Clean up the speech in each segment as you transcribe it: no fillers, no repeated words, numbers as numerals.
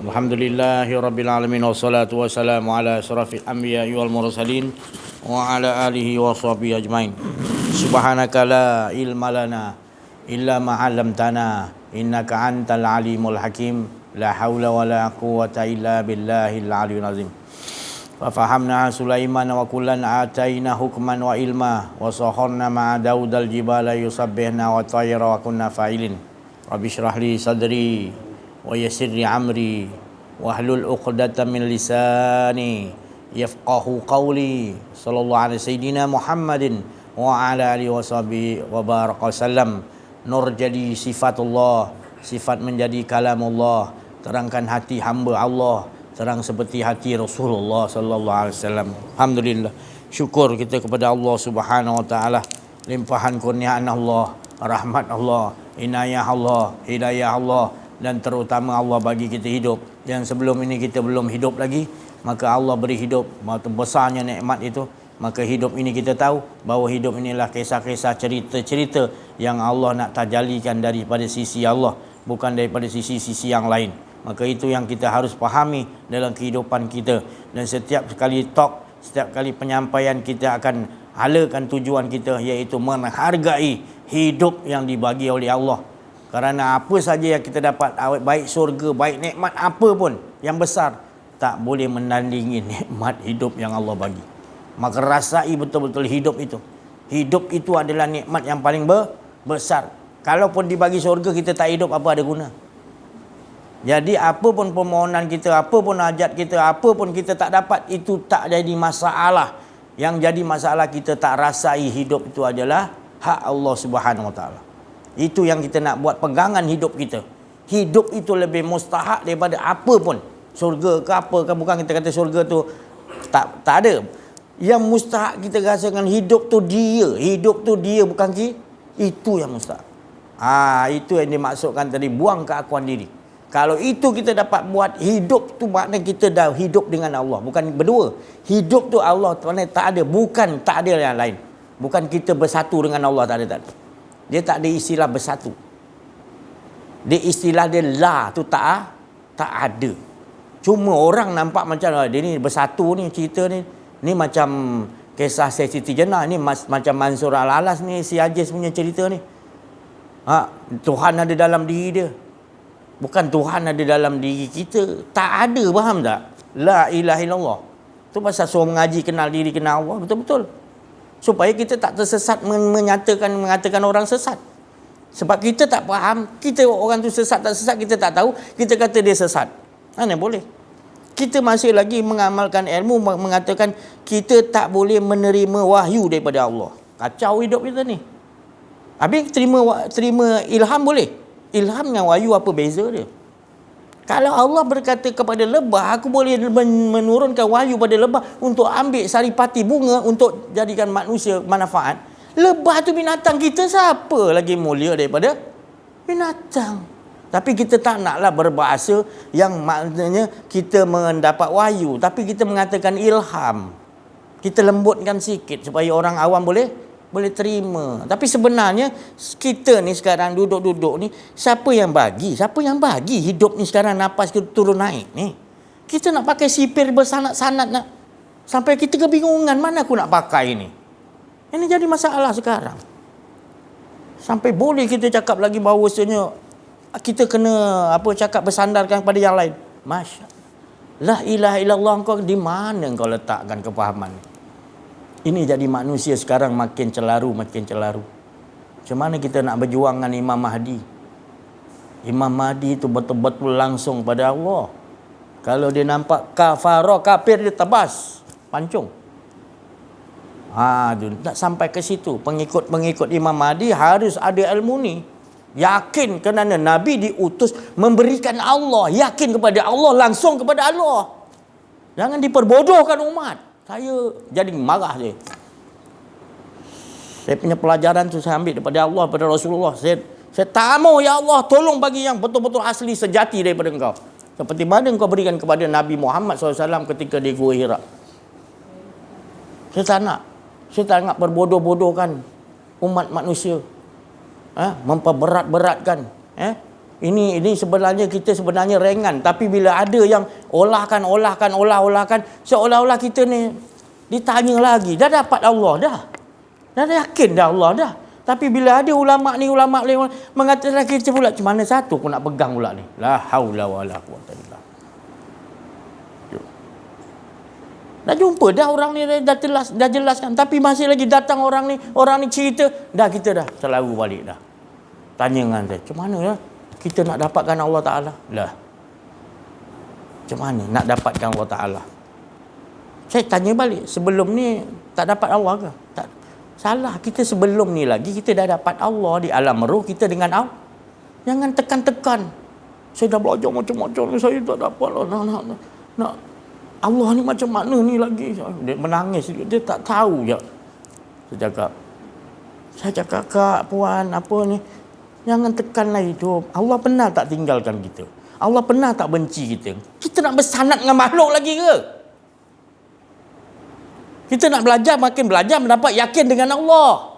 Alhamdulillahirabbil alamin wassalatu wassalamu ala asyrafil anbiya'i wal mursalin wa ala alihi wa sahbihi ajmain. Subhanaka la ilma lana illa ma 'allamtana innaka antal alimul hakim. La haula wala quwwata illa billahil aliyyil azim. Fa fahamna Sulaiman wa kullan ataina hukman wa ilma wa saharna ma'a Daudal jibala yusabbihna wa tayra wa kunna fa'ilin. Rabbi shrah li sadri wa yassir li amri wahlul 'uqdatam min lisani yafqahu qawli. Sallallahu alaihi sayyidina Muhammadin wa ala alihi washabihi wa baraka sallam. Nur jadi sifatullah, sifat menjadi kalamullah, terangkan hati hamba Allah, terang seperti hati Rasulullah sallallahu alaihi wasallam. Alhamdulillah, syukur kita kepada Allah Subhanahu wa taala, limpahan kurniaan Allah, rahmat Allah, inayah Allah, hidayah Allah, dan terutama Allah bagi kita hidup. Yang sebelum ini kita belum hidup lagi, maka Allah beri hidup. Maka besarnya nikmat itu. Maka hidup ini kita tahu bahawa hidup inilah kisah-kisah, cerita-cerita yang Allah nak tajalikan daripada sisi Allah, bukan daripada sisi-sisi yang lain. Maka itu yang kita harus fahami dalam kehidupan kita. Dan setiap kali talk, setiap kali penyampaian, kita akan halakan tujuan kita, iaitu menghargai hidup yang dibagi oleh Allah. Kerana apa saja yang kita dapat, baik surga, baik nikmat apa pun yang besar, tak boleh menandingi nikmat hidup yang Allah bagi. Maka rasai betul-betul hidup itu. Hidup itu adalah nikmat yang paling besar. Kalaupun dibagi surga, kita tak hidup, apa ada guna? Jadi apa pun permohonan kita, apa pun hajat kita, apa pun kita tak dapat, itu tak jadi masalah. Yang jadi masalah, kita tak rasai hidup itu adalah hak Allah Subhanahu wa taala. Itu yang kita nak buat pegangan hidup kita. Hidup itu lebih mustahak daripada apa pun. Surga ke apa ke, bukan kita kata surga tu tak ada. Yang mustahak kita rasakan hidup tu dia. Hidup tu dia, bukan kita. Itu yang mustahak. Itu yang dimaksudkan tadi, buang keakuan diri. Kalau itu kita dapat buat, hidup tu makna kita dah hidup dengan Allah. Bukan berdua. Hidup tu Allah, maknanya tak ada. Bukan tak ada yang lain. Bukan kita bersatu dengan Allah, tak ada. Dia tak ada istilah bersatu. Dia istilah dia la tu tak ada. Cuma orang nampak macam dia ni bersatu ni, cerita ni. Ni macam kisah Siti Jenar ni, macam Mansur Al-Alas ni, si Ajis punya cerita ni. Tuhan ada dalam diri dia. Bukan Tuhan ada dalam diri kita. Tak ada, faham tak? La ilaha illallah. Tu pasal suruh mengaji kenal diri, kenal Allah, betul-betul. Supaya kita tak tersesat mengatakan orang sesat. Sebab kita tak faham, kita orang tu sesat tak sesat, kita tak tahu, kita kata dia sesat. Mana boleh? Kita masih lagi mengamalkan ilmu, mengatakan kita tak boleh menerima wahyu daripada Allah. Kacau hidup kita ni. Habis terima ilham boleh? Ilham dengan wahyu apa beza dia? Kalau Allah berkata kepada lebah, aku boleh menurunkan wahyu pada lebah untuk ambil saripati bunga untuk jadikan manusia manfaat. Lebah tu binatang, kita siapa lagi mulia daripada binatang? Tapi kita tak naklah berbahasa yang maknanya kita mendapat wahyu, tapi kita mengatakan ilham. Kita lembutkan sikit supaya orang awam boleh terima. Tapi sebenarnya kita ni sekarang duduk-duduk ni, siapa yang bagi? Siapa yang bagi hidup ni sekarang, nafas kita turun naik ni? Kita nak pakai sipir bersanat-sanat nak. Sampai kita kebingungan, mana aku nak pakai ni? Ini jadi masalah sekarang. Sampai boleh kita cakap lagi bahawasanya kita kena cakap bersandarkan pada yang lain. Masya Allah. La ilaha illallah, kau di mana kau letakkan kefahaman? Ini jadi manusia sekarang makin celaru. Macam mana kita nak berjuang dengan Imam Mahdi? Imam Mahdi itu betul-betul langsung pada Allah. Kalau dia nampak kafir, dia tebas, pancung. Tak sampai ke situ. Pengikut Imam Mahdi harus ada ilmu ni. Yakin kerana Nabi diutus memberikan Allah. Yakin kepada Allah, langsung kepada Allah. Jangan diperbodohkan umat. Saya jadi marah je. Saya punya pelajaran tu saya ambil daripada Allah, daripada Rasulullah. Saya tak mahu, ya Allah, tolong bagi yang betul-betul asli sejati daripada engkau. Seperti mana engkau berikan kepada Nabi Muhammad SAW ketika di Gua Hira. Saya tak nak berbodoh-bodohkan umat manusia. Memperberat-beratkan Ini sebenarnya kita sebenarnya ringan, tapi bila ada yang olahkan seolah-olah kita ni ditanya lagi, dah dapat Allah dah. Dah yakin dah Allah dah. Tapi bila ada ulama ni mengatakan kita pula macam mana satu aku nak pegang pula ni. La haula wala quwwata illa billah. Dah jumpa dah orang ni dah jelaskan, tapi masih lagi datang orang ni cerita, dah kita dah selalu balik dah. Tanya dengan saya, macam mana ya kita nak dapatkan Allah Ta'ala? Lah, macam mana nak dapatkan Allah Ta'ala? Saya tanya balik, sebelum ni tak dapat Allah ke? Tak. Salah, kita sebelum ni lagi kita dah dapat Allah di alam roh kita dengan Allah. Jangan tekan-tekan. Saya dah belajar macam-macam ni, saya tak dapat lah. Nak Allah ni macam mana ni lagi? Dia menangis, dia tak tahu je. Saya cakap, Kak, Puan, apa ni? Jangan tekanlah hidup. Allah pernah tak tinggalkan kita? Allah pernah tak benci kita? Kita nak bersanad dengan makhluk lagi ke? Kita nak belajar, makin belajar mendapat yakin dengan Allah.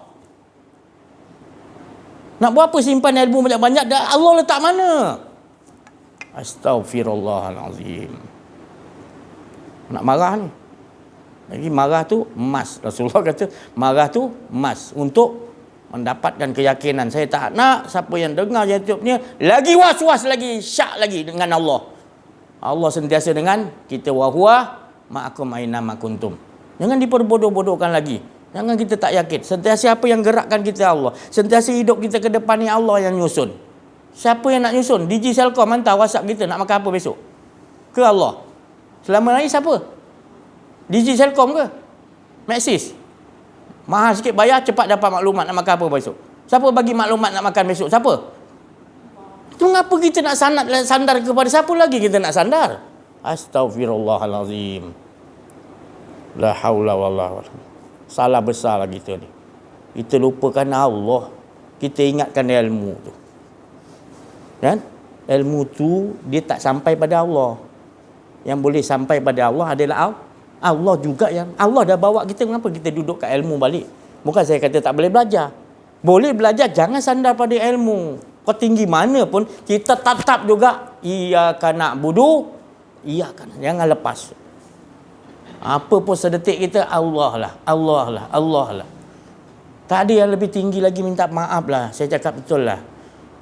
Nak buat apa simpan ilmu banyak-banyak? Allah letak mana? Astaghfirullahalazim. Nak marah ni. Lagi marah tu emas. Rasulullah kata marah tu emas untuk mendapatkan keyakinan. Saya tak nak siapa yang dengar YouTube ni lagi was-was lagi, syak lagi dengan Allah. Allah sentiasa dengan kita, wa huwa ma'akum aina ma kuntum. Jangan diperbodoh-bodohkan lagi. Jangan kita tak yakin. Sentiasa apa yang gerakkan kita Allah. Sentiasa hidup kita ke depan ni Allah yang nyusun. Siapa yang nak nyusun? DG Selcom hantar WhatsApp kita nak makan apa besok? Ke Allah? Selama ni siapa? DG Selcom ke? Maxis? Mahal sikit bayar, cepat dapat maklumat nak makan apa besok. Siapa bagi maklumat nak makan besok? Siapa? Mengapa kita nak sandar kepada siapa lagi kita nak sandar? Astaghfirullahalazim. La haula wala quwwata. Salah besar lah kita ni. Kita lupakan Allah. Kita ingatkan ilmu tu. Kan? Ilmu tu dia tak sampai pada Allah. Yang boleh sampai pada Allah adalah Allah juga yang Allah dah bawa kita. Mengapa kita duduk kat ilmu balik? Bukan saya kata tak boleh belajar. Boleh belajar, jangan sandar pada ilmu. Kau tinggi mana pun kita tetap juga iyyaka na'budu, jangan lepas. Apa pun sedetik kita Allah lah. Tak ada yang lebih tinggi lagi, minta maaf lah. Saya cakap betul lah.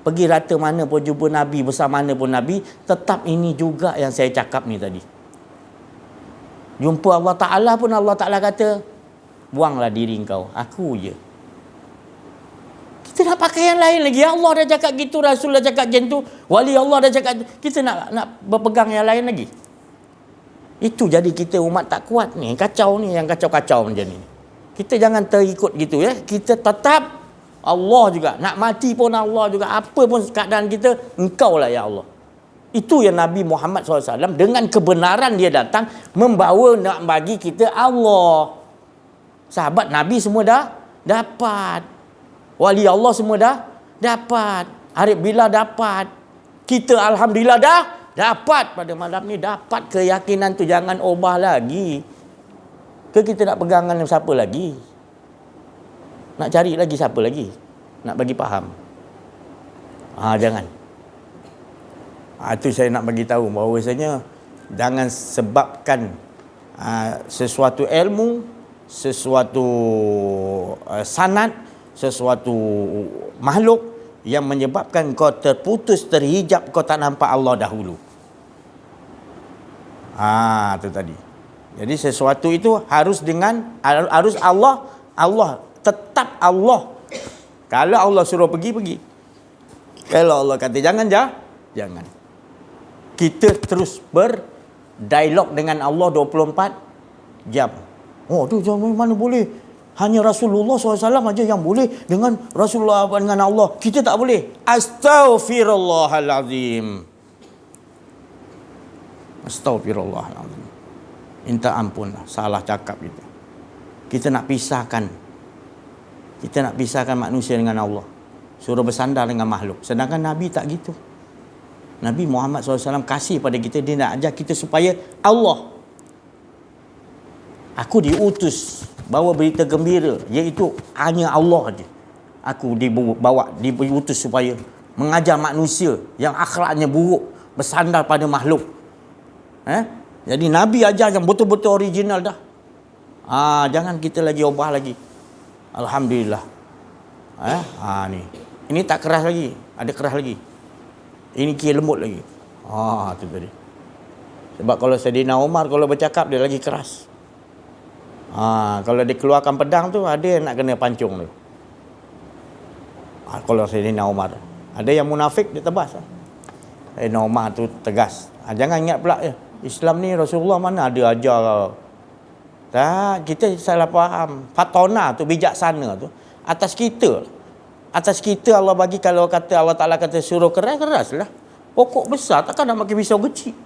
Pergi rata mana pun jumpa Nabi, besar mana pun Nabi, tetap ini juga yang saya cakap ni tadi. Jumpa Allah Ta'ala pun Allah Ta'ala kata, buanglah diri kau, aku je. Kita nak pakai yang lain lagi. Allah dah cakap gitu, Rasul dah cakap macam tu, wali Allah dah cakap. Kita nak berpegang yang lain lagi. Itu jadi kita umat tak kuat ni. Kacau ni, yang kacau-kacau macam ni. Kita jangan terikut gitu ya. Kita tetap Allah juga. Nak mati pun Allah juga. Apa pun keadaan kita, engkau lah ya Allah. Itu yang Nabi Muhammad SAW dengan kebenaran dia datang membawa nak bagi kita Allah. Sahabat Nabi semua dah dapat. Wali Allah semua dah dapat. Arif Billah dapat. Kita Alhamdulillah dah dapat pada malam ni. Dapat keyakinan tu, jangan ubah lagi. Ke kita nak pegangan siapa lagi? Nak cari lagi siapa lagi? Nak bagi faham? Jangan. Itu saya nak bagi tahu bahawasanya jangan sebabkan sesuatu ilmu, sesuatu sanad, sesuatu makhluk yang menyebabkan kau terputus, terhijab, kau tak nampak Allah dahulu. Itu tadi. Jadi sesuatu itu harus Allah, tetap Allah. Kalau Allah suruh pergi. Kalau Allah kata jangan, jangan. Kita terus berdialog dengan Allah 24 jam. Tu mana boleh? Hanya Rasulullah SAW aja yang boleh dengan Rasulullah, dengan Allah. Kita tak boleh. Astaghfirullahalazim. Astaghfirullahalazim. Minta ampun lah, salah cakap kita. Kita nak pisahkan manusia dengan Allah. Suruh bersandar dengan makhluk. Sedangkan Nabi tak gitu. Nabi Muhammad SAW kasih pada kita, dia nak ajar kita supaya Allah. Aku diutus bawa berita gembira, iaitu hanya Allah je. Aku diutus supaya mengajar manusia yang akhlaknya buruk, bersandar pada makhluk. Jadi Nabi ajar yang betul-betul original dah. Jangan kita lagi ubah lagi. Alhamdulillah. Ni. Ini tak keras lagi, ada keras lagi. Ini kira lembut lagi. Tu tadi. Sebab kalau Saidina Umar kalau bercakap dia lagi keras. Kalau dia keluarkan pedang tu ada yang nak kena pancung tu. Kalau Saidina Umar. Ada yang munafik dia tebas. Saidina Umar tu tegas. Jangan ingat pula ya. Islam ni Rasulullah mana ada ajar. Tak, kita salah faham. Fatona tu bijaksana tu atas kita. Atas kita Allah bagi, kalau kata Allah Ta'ala kata suruh keras lah. Pokok besar takkan nak pakai pisau kecil.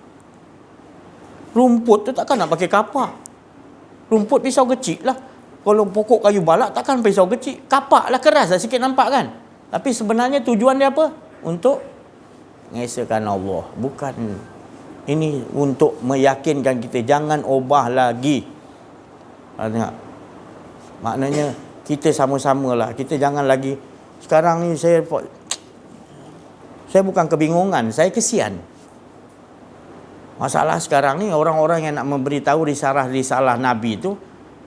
Rumput tu takkan nak pakai kapak. Rumput pisau kecil lah. Kalau pokok kayu balak takkan pisau kecil. Kapak lah, keras lah sikit nampak kan. Tapi sebenarnya tujuan dia apa? Untuk mengesahkan Allah. Bukan. Ini untuk meyakinkan kita jangan ubah lagi. Tengok. Maknanya kita sama-sama lah. Kita jangan lagi. Sekarang ni saya bukan kebingungan, saya kesian. Masalah sekarang ni orang-orang yang nak memberitahu risalah Nabi tu,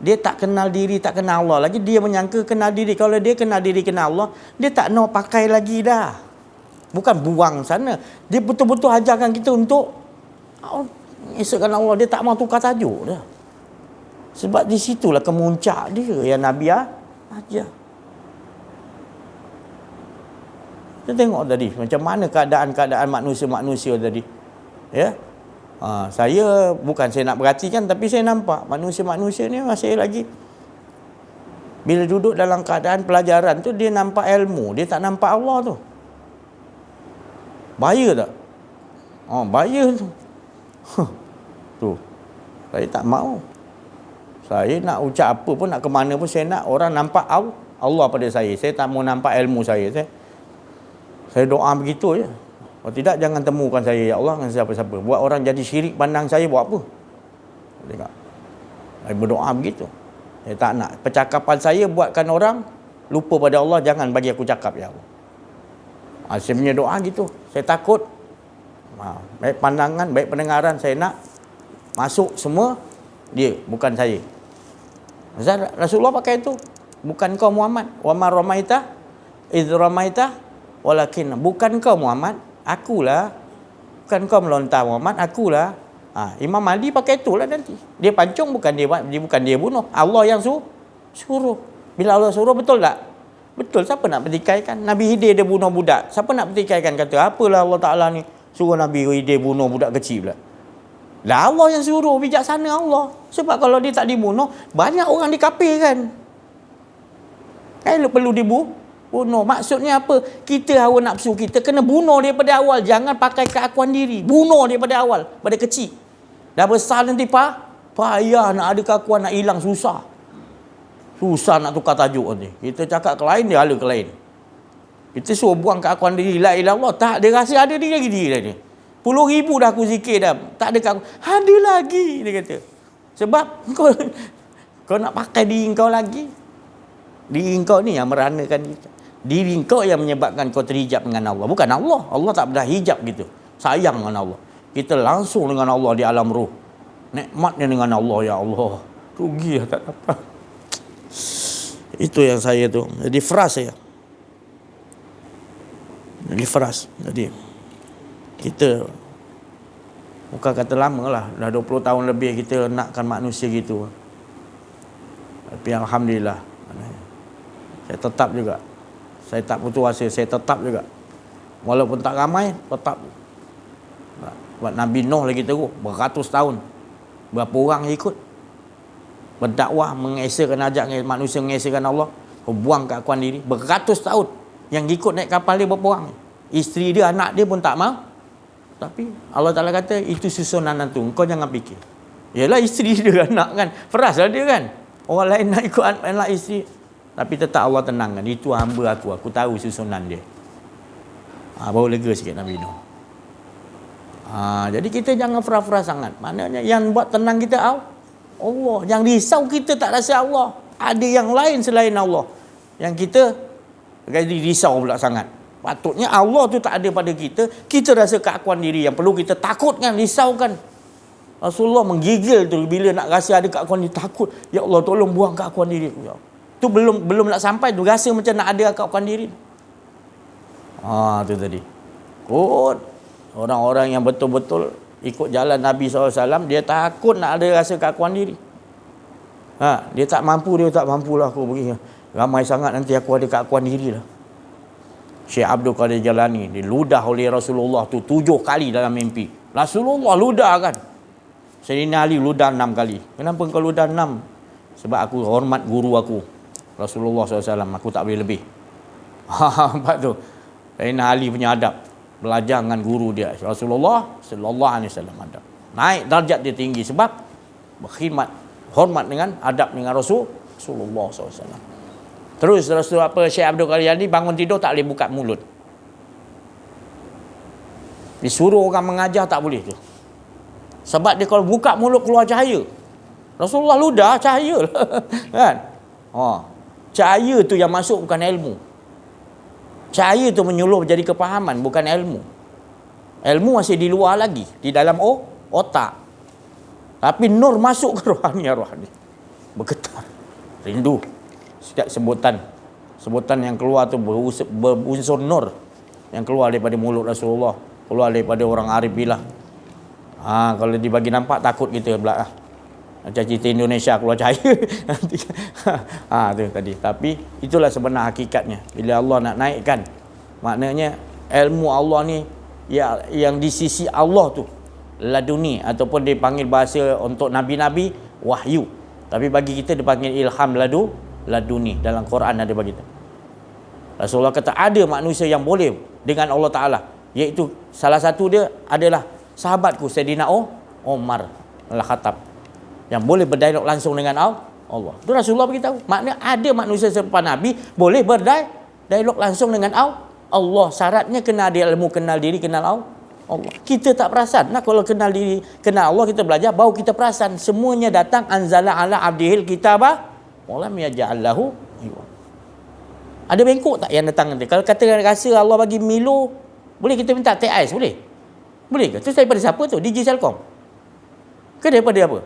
dia tak kenal diri, tak kenal Allah lagi. Dia menyangka kenal diri. Kalau dia kenal diri, kenal Allah, dia tak nak pakai lagi dah. Bukan buang sana. Dia betul-betul ajarkan kita untuk esokkan Allah. Dia tak mau tukar tajuk dah. Sebab di situlah kemuncak dia yang Nabi ajar. Kita tengok tadi macam mana keadaan manusia tadi. Ya. Saya bukan saya nak perhatikan, tapi saya nampak manusia ni masih lagi bila duduk dalam keadaan pelajaran tu dia nampak ilmu, dia tak nampak Allah tu. Bahaya tak? Bahaya tu. Tu. Saya tak mau. Saya nak ucap apa pun, nak ke mana pun, saya nak orang nampak Allah pada saya. Saya tak mau nampak ilmu saya. Saya doa begitu je. Kalau tidak, jangan temukan saya, ya Allah, dengan siapa-siapa. Buat orang jadi syirik pandang saya, buat apa? Tengok. Saya berdoa begitu. Saya tak nak. Percakapan saya buatkan orang lupa pada Allah, jangan bagi aku cakap, ya Allah. Saya punya doa gitu. Saya takut. Baik pandangan, baik pendengaran, saya nak masuk semua dia, bukan saya. Rasulullah pakai itu. Bukan kau Muhammad. Wa ma ramaita idh ramaita walakin. Bukan kau Muhammad, akulah. Bukan kau melontar Muhammad, akulah. Imam Mahdi pakai itulah nanti. Dia pancung, bukan dia bunuh. Allah yang suruh. Bila Allah suruh, betul tak? Betul. Siapa nak pertikaikan? Nabi Hidir dia bunuh budak. Siapa nak pertikaikan? Kata apalah Allah Ta'ala ni suruh Nabi Hidir bunuh budak kecil pula. Lah Allah yang suruh, bijaksana Allah. Sebab kalau dia tak dibunuh, banyak orang dikafirkan. Perlu dibunuh. Maksudnya apa? Kita hawa nafsu kita kena bunuh daripada awal. Jangan pakai keakuan diri. Bunuh daripada awal, pada kecil. Dah besar nanti payah nak ada keakuan, nak hilang susah. Susah nak tukar tajuk nanti. Kita cakap ke lain, dia hala ke lain. Kita suruh buang keakuan diri, la ilaha illallah, tak, dia rasa ada diri lagi diri lagi. 10,000 dah aku zikir dah. Tak ada keakuan. Ada lagi, dia kata. Sebab kau nak pakai diri kau lagi. Diri kau ni yang meranakan kita. Diri kau yang menyebabkan kau terhijab dengan Allah. Bukan Allah. Allah tak pernah hijab gitu. Sayang dengan Allah. Kita langsung dengan Allah di alam ruh. Nikmatnya dengan Allah, ya Allah. Rugi lah tak dapat. Itu yang saya tu. Jadi fras saya. Jadi fras. Jadi kita bukan kata lama lah. Dah 20 tahun lebih kita nakkan manusia gitu. Tapi Alhamdulillah. Saya tetap juga. Saya tak putus asa. Saya tetap juga. Walaupun tak ramai, tetap. Buat Nabi Nuh lagi teruk. Beratus tahun. Berapa orang yang ikut. Berdakwah, mengesahkan, ajak manusia mengesahkan Allah. Buang keakuan diri. Beratus tahun. Yang ikut naik kapal dia berapa orang. Isteri dia, anak dia pun tak mau. Tapi Allah Ta'ala kata, itu susunan nanti. Kau jangan fikir. Yalah isteri dia, anak kan. Feras lah dia kan. Orang lain nak ikut anak isteri. Tapi tetap Allah tenangkan. Itu hamba aku. Aku tahu susunan dia. Baru lega sikit Nabi Nuh. Jadi kita jangan frah-frah sangat. Maknanya yang buat tenang kita Allah. Yang risau kita tak rasa Allah. Ada yang lain selain Allah. Yang kita risau pula sangat. Patutnya Allah tu tak ada pada kita. Kita rasa keakuan diri yang perlu kita takutkan, risaukan. Rasulullah menggigil tu bila nak rasa ada keakuan diri, takut. Ya Allah, tolong buang keakuan diri aku. Ya. Tu belum nak sampai tu rasa macam nak ada keakuan diri. Tu tadi. Kot orang-orang yang betul-betul ikut jalan Nabi SAW, dia takut nak ada rasa keakuan diri. Dia tak mampu lah aku pergi. Ramai sangat nanti aku ada keakuan diri lah. Syekh Abdul Qadir Jalani diludah oleh Rasulullah tu 7 kali dalam mimpi. Rasulullah ludah kan. Sayyidina Ali ludah 6 kali. Kenapa kau ludah 6? Sebab aku hormat guru aku, Rasulullah SAW. Aku tak boleh lebih. Nampak tu. Sayyidina Ali punya adab. Belajar dengan guru dia, Rasulullah Sallallahu Alaihi Wasallam. Adab. Naik darjat dia tinggi sebab berkhidmat, hormat dengan adab dengan Rasulullah SAW. Terus Syekh Abdul Qadir Jalani bangun tidur tak boleh buka mulut. Disuruh orang mengajar tak boleh tu. Sebab dia kalau buka mulut keluar cahaya. Rasulullah ludah cahaya. Kan? Cahaya tu yang masuk bukan ilmu. Cahaya tu menyuluh jadi kepahaman, bukan ilmu. Ilmu masih di luar lagi, di dalam otak. Tapi nur masuk ke rohani. Bergetar. Rindu. Setiap sebutan yang keluar tu berunsur nur yang keluar daripada mulut Rasulullah, keluar daripada orang arif billah. Kalau dibagi nampak takut kita pula macam cerita Indonesia keluar cahaya nanti. Tu tadi. Tapi itulah sebenar hakikatnya. Bila Allah nak naikkan, maknanya ilmu Allah ni yang di sisi Allah tu laduni, ataupun dipanggil bahasa untuk nabi-nabi wahyu. Tapi bagi kita dipanggil ilham laduni. Dalam Quran ada bagi kita. Rasulullah kata ada manusia yang boleh dengan Allah Ta'ala, iaitu salah satu dia adalah sahabatku Sayyidina Umar Al-Khattab, yang boleh berdialog langsung dengan Allah. Itu Rasulullah beritahu. Maknanya ada manusia selepas Nabi boleh berdialog langsung dengan Allah. Syaratnya kena ada ilmu, kenal diri, kenal Allah. Kita tak perasan. Kalau kenal diri, kenal Allah, kita belajar, baru kita perasan. Semuanya datang anzala ala abdihil kitabah walam yaj'allahu. Ada bengkok tak yang datang nanti? Kalau kata rasa Allah bagi Milo, boleh kita minta teh ais? Boleh ke? Terus daripada siapa tu? DJ Selcom ke daripada apa?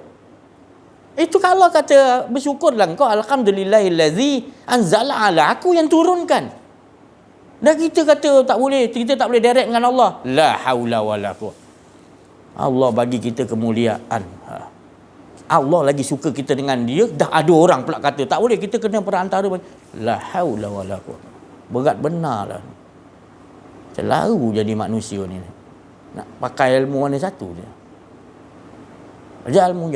Itu kalau kata bersyukurlah engkau, alhamdulillahillazi anzala ala, aku yang turunkan. Dan kita kata tak boleh, kita tak boleh direct dengan Allah. La haula wala quwwata. Allah bagi kita kemuliaan. Allah lagi suka kita dengan dia. Dah ada orang pula kata tak boleh, kita kena perantara. La haula wala quwwata. Berat benarlah. Selalu jadi manusia ni nak pakai ilmu mana satu je. Belajar ilmu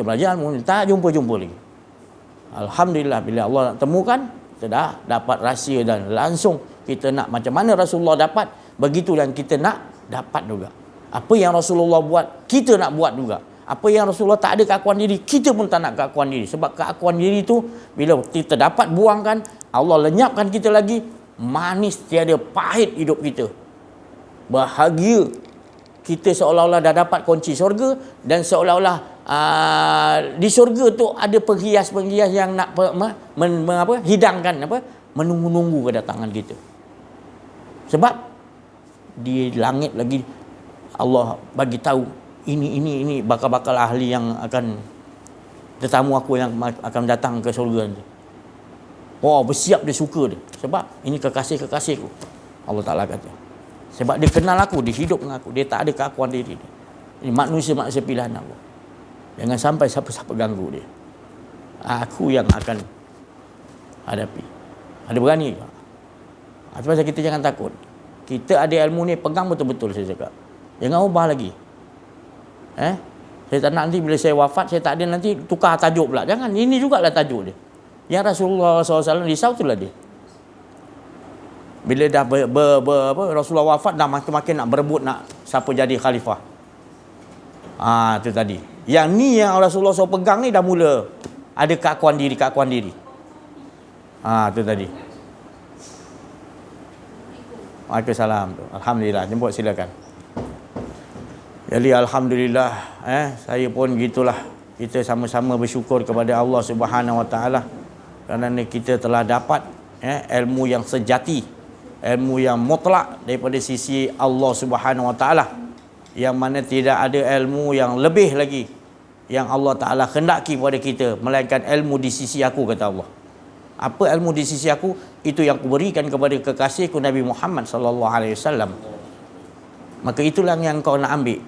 je, tak jumpa lagi. Alhamdulillah bila Allah nak temukan, kita dah dapat rahsia dan langsung kita nak macam mana Rasulullah dapat, begitu yang kita nak dapat juga. Apa yang Rasulullah buat, kita nak buat juga. Apa yang Rasulullah tak ada keakuan diri, kita pun tak nak keakuan diri. Sebab keakuan diri tu bila kita dapat buangkan, Allah lenyapkan kita lagi, manis tiada pahit hidup kita. Bahagia. Kita seolah-olah dah dapat kunci syurga, dan seolah-olah di syurga tu ada penghias-penghias yang nak hidangkan menunggu-nunggu kedatangan kita. Sebab di langit lagi Allah bagi tahu ini bakal-bakal ahli yang akan tetamu aku yang akan datang ke syurga nanti. Bersiap dia, suka dia. Sebab ini kekasih-kekasihku. Allah Ta'ala kata. Sebab dia kenal aku, dia hidup dengan aku, dia tak ada keakuan diri dia. Ini manusia-manusia pilihan aku. Jangan sampai siapa-siapa ganggu dia. Aku yang akan hadapi. Ada berani. Itu pasal kita jangan takut. Kita ada ilmu ni, pegang betul-betul saya cakap. Jangan ubah lagi. Saya tak nak nanti bila saya wafat, saya tak ada nanti tukar tajuk pula. Jangan, ini jugalah tajuk dia. Yang Rasulullah SAW risau itulah dia. Bila dah Rasulullah wafat, dah makin-makin nak berebut nak siapa jadi khalifah. Itu tadi. Yang ni yang Rasulullah SAW pegang ni dah mula ada keakuan diri. Itu tadi. Waalaikumsalam. Alhamdulillah. Jemput silakan. Jadi alhamdulillah, saya pun gitulah. Kita sama-sama bersyukur kepada Allah Subhanahu Wa Taala kerana kita telah dapat ilmu yang sejati, ilmu yang mutlak daripada sisi Allah Subhanahu Wa Taala, yang mana tidak ada ilmu yang lebih lagi yang Allah Taala hendaki pada kita melainkan ilmu di sisi aku, kata Allah. Apa ilmu di sisi aku? Itu yang kuberikan kepada kekasihku Nabi Muhammad sallallahu alaihi wasallam. Maka itulah yang kau nak ambil.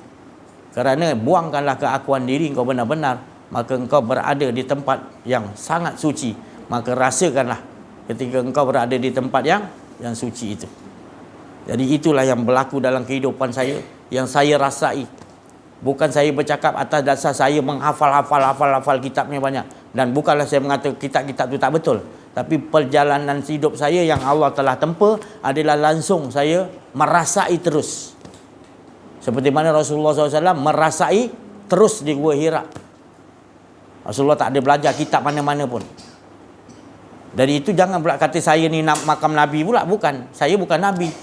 Kerana buangkanlah keakuan diri kau benar-benar, maka engkau berada di tempat yang sangat suci. Maka rasakanlah ketika engkau berada di tempat yang suci itu. Jadi itulah yang berlaku dalam kehidupan saya, yang saya rasai. Bukan saya bercakap atas dasar saya menghafal kitabnya banyak. Dan bukanlah saya mengatakan kitab-kitab itu tak betul. Tapi perjalanan hidup saya yang Allah telah tempa adalah langsung saya merasai terus. Seperti mana Rasulullah SAW merasai terus di Gua Hira. Rasulullah tak ada belajar kitab mana-mana pun. Dari itu jangan pula kata saya ni makam Nabi pula. Bukan. Saya bukan Nabi.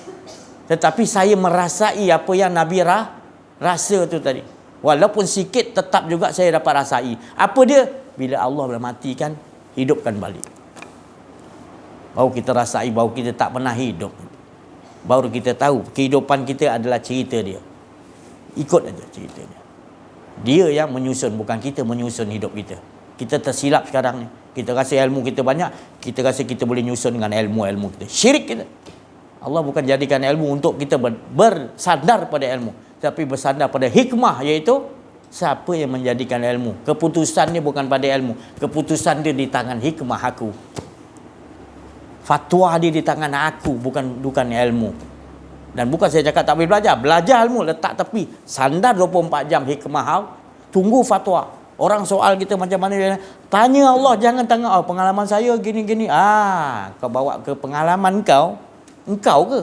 Tetapi saya merasai apa yang Nabi rasa tu tadi. Walaupun sikit tetap juga saya dapat rasai. Apa dia? Bila Allah dah matikan, hidupkan balik. Baru kita rasai, baru kita tak pernah hidup. Baru kita tahu kehidupan kita adalah cerita dia. Ikut aja cerita dia. Dia yang menyusun, bukan kita menyusun hidup kita. Kita tersilap sekarang ni. Kita rasa ilmu kita banyak, kita rasa kita boleh nyusun dengan ilmu-ilmu kita. Syirik kita. Allah bukan jadikan ilmu untuk kita bersandar pada ilmu, tapi bersandar pada hikmah, iaitu siapa yang menjadikan ilmu. Keputusan dia bukan pada ilmu, keputusan dia di tangan hikmah aku. Fatwa dia di tangan aku, bukan ilmu. Dan bukan saya cakap tak boleh belajar. Belajar ilmu, letak tepi. Sandar 24 jam hikmah kau. Tunggu fatwa. Orang soal kita macam mana, tanya Allah, jangan tanya pengalaman saya gini-gini. Kau bawa ke pengalaman engkau ke?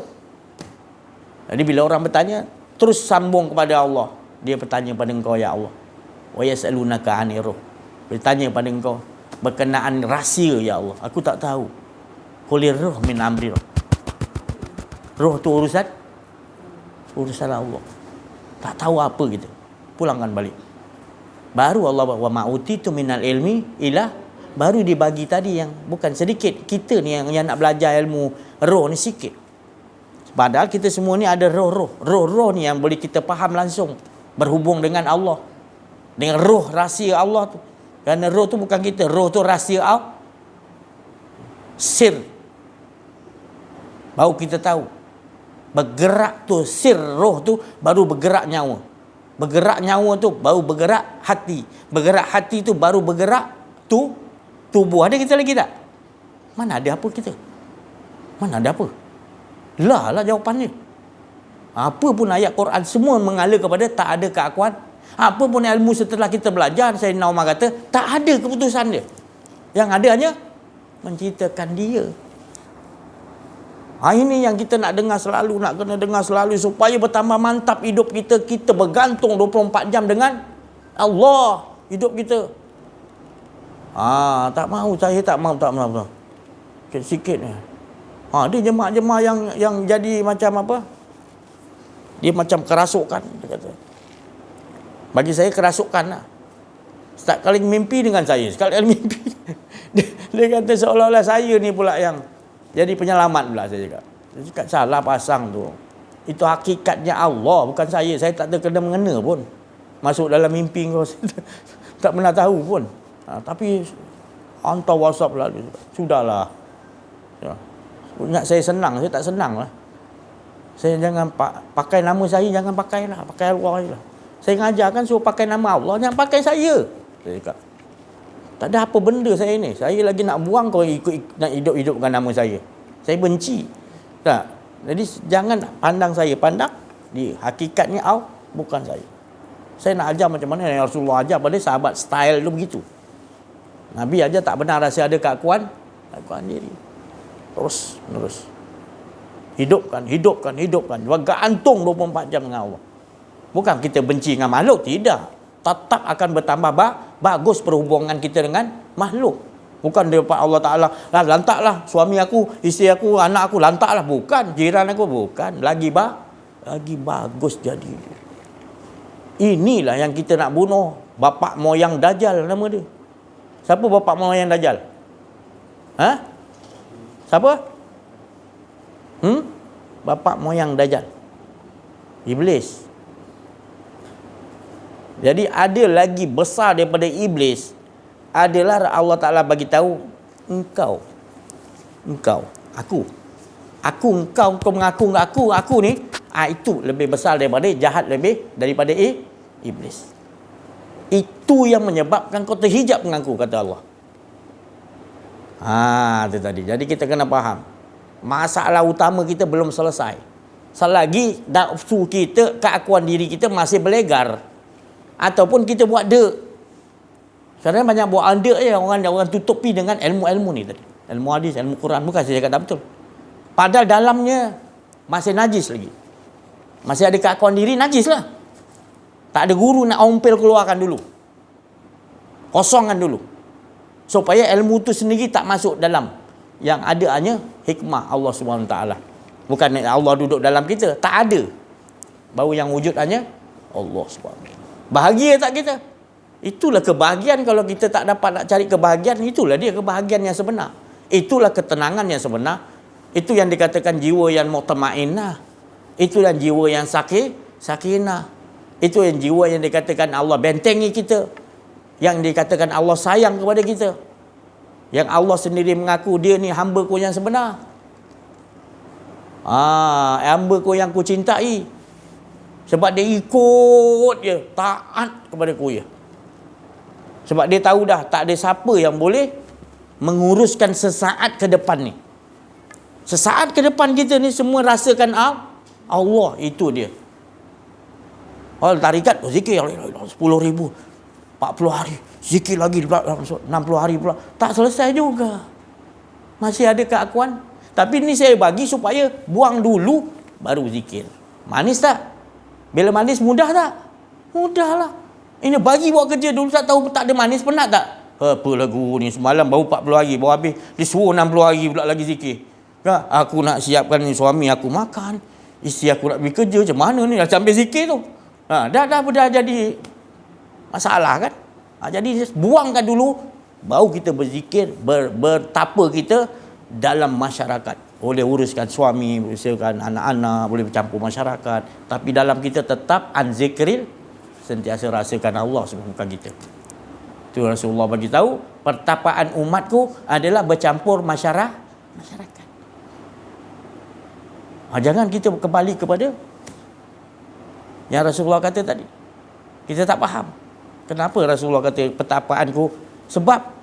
Jadi bila orang bertanya, terus sambung kepada Allah. Dia bertanya pada engkau, ya Allah. Wa yas'alunaka 'anir ruh. Bertanya pada engkau berkenaan rahsia, ya Allah. Aku tak tahu. Qulir ruh min amri. Roh tu urusan Allah. Tak tahu apa kita. Pulangkan balik. Baru Allah wa ma'utitu minal ilmi ila, baru dibagi tadi yang bukan sedikit. Kita ni yang nak belajar ilmu roh ni sikit. Padahal kita semua ni ada roh ni yang boleh kita faham langsung, berhubung dengan Allah, dengan roh rahsia Allah tu. Kerana roh tu bukan kita, roh tu rahsia Allah, sir. Baru kita tahu bergerak tu sir, roh tu baru bergerak nyawa. Bergerak nyawa tu baru bergerak hati. Bergerak hati tu baru bergerak tubuh. Ada kita lagi tak? Mana ada apa kita? Mana ada apa? Lah jawapannya. Apa pun ayat Quran semua mengalir kepada tak ada keakuan. Apa pun ilmu setelah kita belajar, Sayyidina Umar kata tak ada keputusan dia. Yang ada hanya menceritakan dia. Ini yang kita nak dengar selalu, nak kena dengar selalu supaya bertambah mantap hidup kita. Kita bergantung 24 jam dengan Allah hidup kita. Tak mahu, saya tak mahu. Sikit-sikit ni. Dia jemaah-jemaah yang jadi macam apa? Dia macam kerasukan, dia kata. Bagi saya kerasukan lah. Setiap kali mimpi dengan saya, sekali mimpi dia kata seolah-olah saya ni pula yang jadi penyelamat pula. Saya cakap salah pasang tu. Itu hakikatnya Allah, bukan saya. Saya tak terkena mengena pun. Masuk dalam mimpi kau tak pernah tahu pun. Tapi hantar WhatsApp lalu. Sudahlah. Ya. Ingat saya senang, saya tak senang lah. Saya jangan pakai nama saya, jangan pakailah, pakai Allah je lah. Saya ngajarkan suruh pakai nama Allah, jangan pakai saya. Saya cakap. Tak ada apa benda saya ni. Saya lagi nak buang kau nak hidup-hidupkan nama saya. Saya benci. Tak. Jadi jangan pandang saya. Pandang di hakikatnya Allah, bukan saya. Saya nak ajar macam mana yang Rasulullah ajar pada sahabat, style tu begitu. Nabi ajar tak benar rasa ada keakuan diri. Terus. Hidupkan. Gantung 24 jam dengan Allah. Bukan kita benci dengan makhluk, tidak. Tetap akan bertambah bagus perhubungan kita dengan makhluk. Bukan daripada Allah Ta'ala, lantaklah suami aku, isteri aku, anak aku, lantaklah. Bukan, jiran aku, bukan. Lagi bagus jadi. Inilah yang kita nak bunuh. Bapak moyang Dajjal nama dia. Siapa bapak moyang Dajjal? Siapa? bapa moyang Dajjal. Iblis. Jadi ada lagi besar daripada iblis adalah Allah Ta'ala bagi tahu engkau, aku, engkau mengaku aku ni, itu lebih besar daripada jahat, lebih daripada iblis. Itu yang menyebabkan kau terhijab mengaku, kata Allah. Itu tadi. Jadi kita kena faham, masalah utama kita belum selesai. Selagi nafsu kita, keakuan diri kita masih berlegar, ataupun kita buat dek. Sekarang banyak buat dek je, orang tutupi dengan ilmu-ilmu ni tadi. Ilmu hadis, ilmu Quran. Bukan saya cakap tak betul. Padahal dalamnya masih najis lagi. Masih ada keakuan diri, najis lah. Tak ada guru nak ompel keluarkan dulu. Kosongkan dulu. Supaya ilmu tu sendiri tak masuk dalam. Yang ada hanya hikmah Allah SWT. Bukan Allah duduk dalam kita. Tak ada. Baru yang wujud hanya Allah SWT. Bahagia tak kita? Itulah kebahagiaan. Kalau kita tak dapat nak cari kebahagiaan, itulah dia kebahagiaan yang sebenar. Itulah ketenangan yang sebenar. Itu yang dikatakan jiwa yang mutmainnah. Itu yang jiwa yang sakinah. Itu yang jiwa yang dikatakan Allah bentengi kita. Yang dikatakan Allah sayang kepada kita. Yang Allah sendiri mengaku dia ni hamba-Ku yang sebenar. Hamba-Ku yang Ku cintai. Sebab dia ikut je, taat kepada Ku je. Sebab dia tahu dah tak ada siapa yang boleh menguruskan sesaat ke depan ni. Sesaat ke depan kita ni semua rasakan Allah, itu dia. Tarikat zikir 10,000, 40 hari, zikir lagi 60 hari pula. Tak selesai juga. Masih ada keakuan. Tapi ni saya bagi supaya buang dulu baru zikir. Manis tak? Bila manis mudah tak? Mudah lah. Ini bagi buat kerja dulu, tak tahu tak ada manis, penat tak? Apa lagu ni, semalam baru 40 hari, baru habis. Dia suruh 60 hari pula lagi zikir. Aku nak siapkan ni, suami aku makan, isteri aku nak pergi kerja, macam mana ni? Dah sampai zikir tu. Dah jadi masalah kan? Jadi buangkan dulu, baru kita berzikir, bertapa kita dalam masyarakat. Boleh uruskan suami, uruskan anak-anak, boleh bercampur masyarakat. Tapi dalam kita tetap anzikril, sentiasa rasakan Allah sebagai muka kita. Itu Rasulullah bagi tahu, pertapaan umatku adalah bercampur masyarakat. Jangan kita kembali kepada yang Rasulullah kata tadi. Kita tak faham. Kenapa Rasulullah kata pertapaanku? Sebab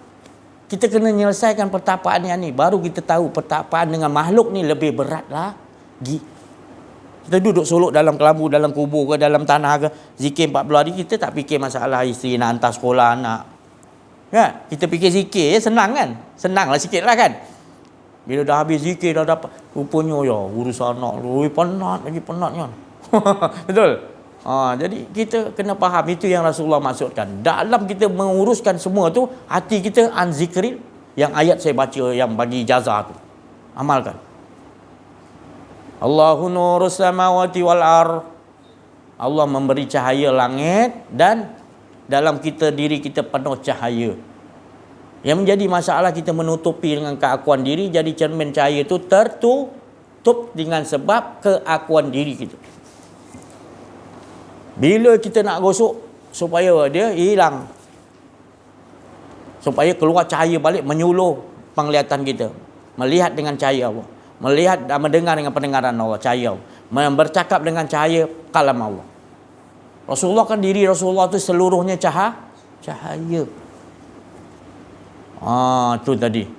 kita kena menyelesaikan pertapaan yang ni. Baru kita tahu pertapaan dengan makhluk ni lebih berat lagi. Kita duduk solok dalam kelambu, dalam kubur ke, dalam tanah ke, zikir 40 hari, kita tak fikir masalah isteri nak hantar sekolah anak. Kan? Kita fikir zikir, senang kan? Senanglah sikit lah kan? Bila dah habis zikir, dah dapat, rupanya urusan anak, penatnya. Betul? Jadi kita kena faham, itu yang Rasulullah maksudkan. Dalam kita menguruskan semua tu, hati kita anzikril, yang ayat saya baca yang bagi jaza tu. Amalkan. Allahu nurus samawati wal ar. Allah memberi cahaya langit dan dalam diri kita penuh cahaya. Yang menjadi masalah kita menutupi dengan keakuan diri, jadi cermin cahaya itu tertutup dengan sebab keakuan diri kita. Bila kita nak gosok supaya dia hilang, supaya keluar cahaya balik, menyuluh penglihatan kita, melihat dengan cahaya Allah, melihat dan mendengar dengan pendengaran Allah, cahaya Allah, bercakap dengan cahaya kalam Allah. Rasulullah kan, diri Rasulullah tu seluruhnya cahaya. Itu tadi.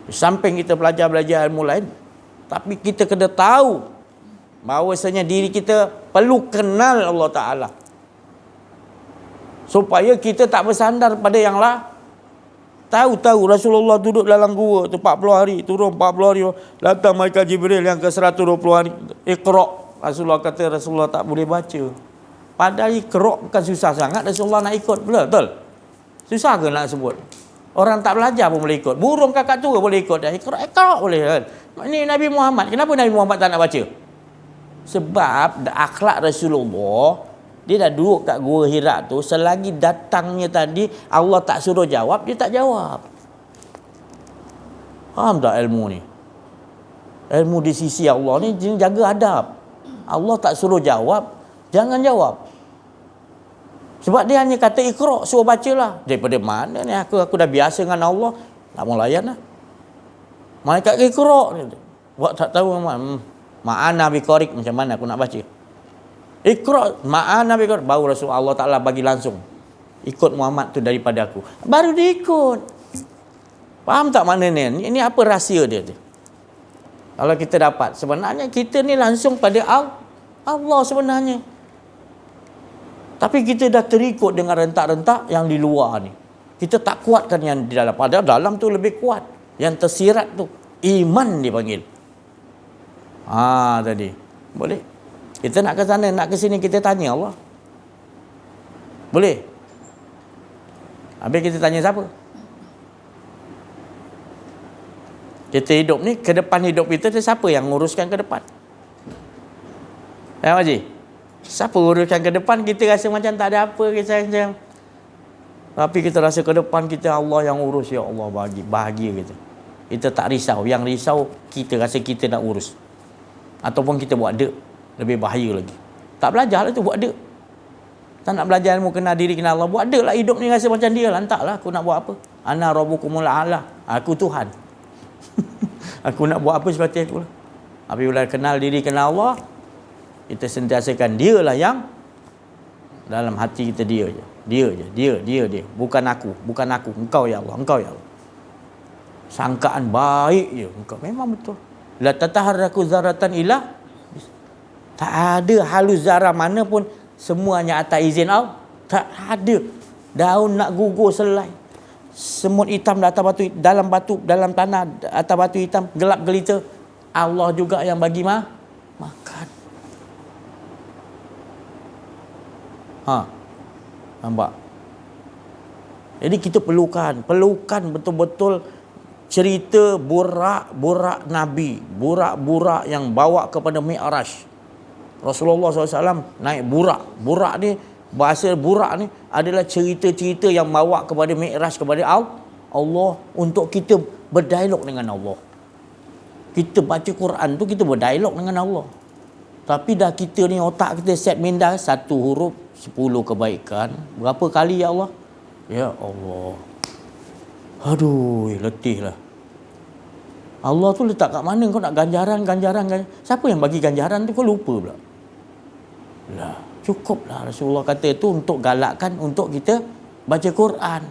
Samping kita belajar ilmu lain, tapi kita kena tahu bahawasanya diri kita perlu kenal Allah Ta'ala, supaya kita tak bersandar pada yang lah. Tahu Rasulullah duduk dalam gua tu 40 hari, turun 40 hari, datang malaikat Jibril yang ke 120 hari. Iqra'. Rasulullah kata Rasulullah tak boleh baca. Padahal Iqra' bukan susah sangat, Rasulullah nak ikut. Betul? Susah ke nak sebut? Orang tak belajar pun boleh ikut. Burung kakak tua boleh ikut. Iqra' boleh kan? Ini Nabi Muhammad. Kenapa Nabi Muhammad tak nak baca? Sebab akhlak Rasulullah, dia dah duduk kat gua Hira tu, selagi datangnya tadi Allah tak suruh jawab, dia tak jawab. Faham tak ilmu ni? Ilmu di sisi Allah ni jaga adab. Allah tak suruh jawab, jangan jawab. Sebab dia hanya kata iqra', suruh bacalah. Daripada mana ni aku dah biasa dengan Allah, tak mau layan lah. Malaikat iqra', buat tak tahu ma'ana biqarik, macam mana aku nak baca. Iqra' ma'ana biqarik, baru Rasulullah Allah Ta'ala bagi langsung. Ikut Muhammad tu daripada aku. Baru dia ikut. Faham tak maknanya ni? Ini apa rahsia dia tu? Kalau kita dapat, sebenarnya kita ni langsung pada Allah sebenarnya. Tapi kita dah terikut dengan rentak-rentak yang di luar ni. Kita tak kuatkan yang di dalam. Padahal dalam tu lebih kuat. Yang tersirat tu iman dipanggil. Tadi. Boleh? Kita nak ke sana, nak ke sini, kita tanya Allah. Boleh? Habis kita tanya siapa? Kita hidup ni, ke depan hidup kita, siapa yang nguruskan ke depan? Ya, Haji? Siapa uruskan ke depan? Kita rasa macam tak ada apa, kita macam. Tapi kita rasa ke depan kita Allah yang urus. Ya Allah, bahagia kita. Kita tak risau. Yang risau, kita rasa kita nak urus. Ataupun kita buat dek, lebih bahaya lagi. Tak belajar lah tu, buat dek. Tak nak belajar ilmu kenal diri, kenal Allah. Buat dek lah hidup ni rasa macam dia. Lantaklah aku nak buat apa. Ana rabbukumul a'la. Aku Tuhan. Aku nak buat apa seperti aku lah. Apabila kenal diri, kenal Allah, kita sentiasakan dia lah yang dalam hati kita, dia je. Dia. Bukan aku. Engkau ya Allah. Sangkaan baik je. Engkau memang betul. La tataharraku zaratan ilah. Tak ada halus zarah mana pun, semuanya atas izin Allah. Tak ada. Daun nak gugur selai. Semut hitam dalam batu, dalam tanah, atas batu hitam, gelap gelita. Allah juga yang bagi makan. Nampak? Jadi kita perlukan betul-betul cerita burak Nabi, burak yang bawa kepada Mi'raj. Rasulullah SAW naik burak ni, bahasa burak ni adalah cerita-cerita yang bawa kepada Mi'raj, kepada Allah, untuk kita berdialog dengan Allah. Kita baca Quran tu, kita berdialog dengan Allah. Tapi dah kita ni, otak kita set minda 1 huruf 10 kebaikan. Berapa kali ya Allah? Ya Allah. Aduh, letih lah. Allah tu letak kat mana kau nak ganjaran. Siapa yang bagi ganjaran tu, kau lupa pula. Lah, cukuplah Rasulullah kata itu untuk galakkan untuk kita baca Quran.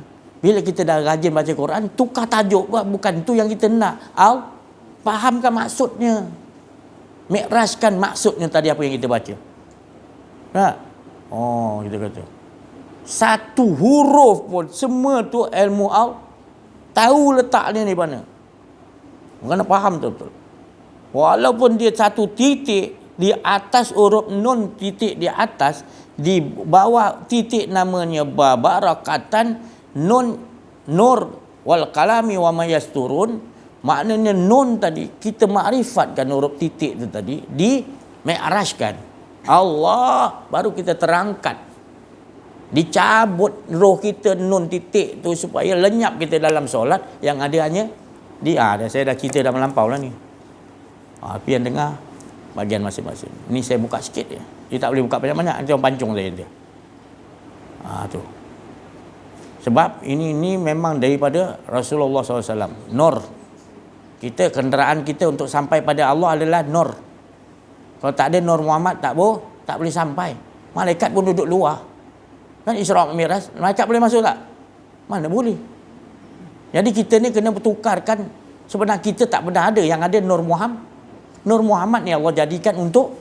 Bila kita dah rajin baca Quran, tukar tajuk, bukan tu yang kita nak. Fahamkan maksudnya. Mi'rajkan maksudnya tadi apa yang kita baca. Tak? Kita kata 1 huruf pun semua tu ilmu tahu letaknya di mana. Kena faham betul-betul. Walaupun dia 1 titik di atas huruf nun, titik di atas, di bawah titik namanya barakatan, nun, nur wal kalami wa mayasturun. Maknanya nun tadi kita makrifatkan huruf titik tu tadi, di mi'rajkan Allah, baru kita terangkat, dicabut roh kita nun titik tu supaya lenyap kita dalam solat. Yang ada hanya saya dah cerita dah melampau lah ni. Tapi yang dengar bagian masing-masing. Ini saya buka sikit je. Dia tak boleh buka banyak-banyak, nanti orang pancung saya dia. Tu. Sebab ini memang daripada Rasulullah SAW. Nur. Kita, kenderaan kita untuk sampai pada Allah adalah nur. Kalau tak ada Nur Muhammad, tak boleh sampai. Malaikat pun duduk luar. Kan Isra' Mi'raj, malaikat boleh masuk tak? Mana boleh. Jadi kita ni kena bertukarkan. Sebenarnya kita tak pernah ada. Yang ada Nur Muhammad. Nur Muhammad ni Allah jadikan untuk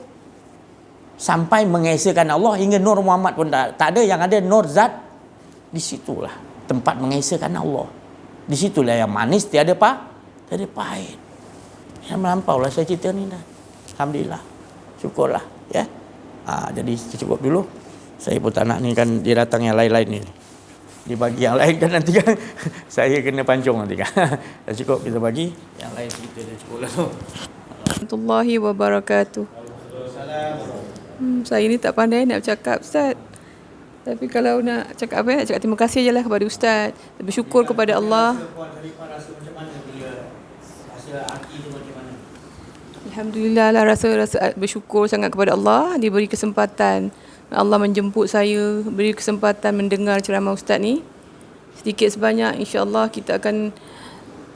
sampai mengesakan Allah. Hingga Nur Muhammad pun tak ada. Yang ada Nur Zat. Di situlah tempat mengesakan Allah. Di situlah yang manis, tiada pahit. Yang melampau lah saya cerita ni dah. Alhamdulillah. Syukurlah. Ya. Jadi cukup dulu. Saya pun tak nak ni kan dia datang yang lain-lain ni. Dibagi yang lain kan nanti kan saya kena pancung nanti kan. Dah cukup kita bagi yang lain cerita dah cukup lah tu. Warahmatullahi wabarakatuh. Saya ni tak pandai nak bercakap, Ustaz. Tapi kalau nak cakap apa, nak cakap terima kasih je lah kepada Ustaz. Bersyukur kepada Allah. Alhamdulillah lah, rasa bersyukur sangat kepada Allah diberi kesempatan. Allah menjemput saya, beri kesempatan mendengar ceramah Ustaz ni. Sedikit sebanyak insya-Allah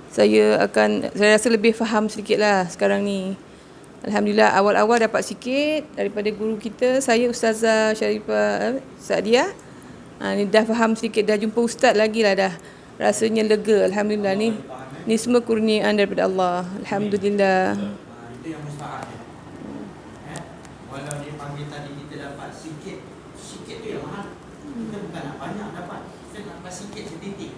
saya rasa lebih faham sedikit lah sekarang ni. Alhamdulillah, awal-awal dapat sikit daripada guru kita, saya Ustazah Sharifah Saadiah. Ni dah faham sedikit, dah jumpa Ustaz lagi lah dah. Rasanya lega, Alhamdulillah. Ni semua kurniaan daripada Allah. Alhamdulillah. Itu yang mustahil. Walau dia panggil tadi kita dapat sikit tu yang mahal. Kita bukan nak banyak dapat, kita dapat sikit setitik.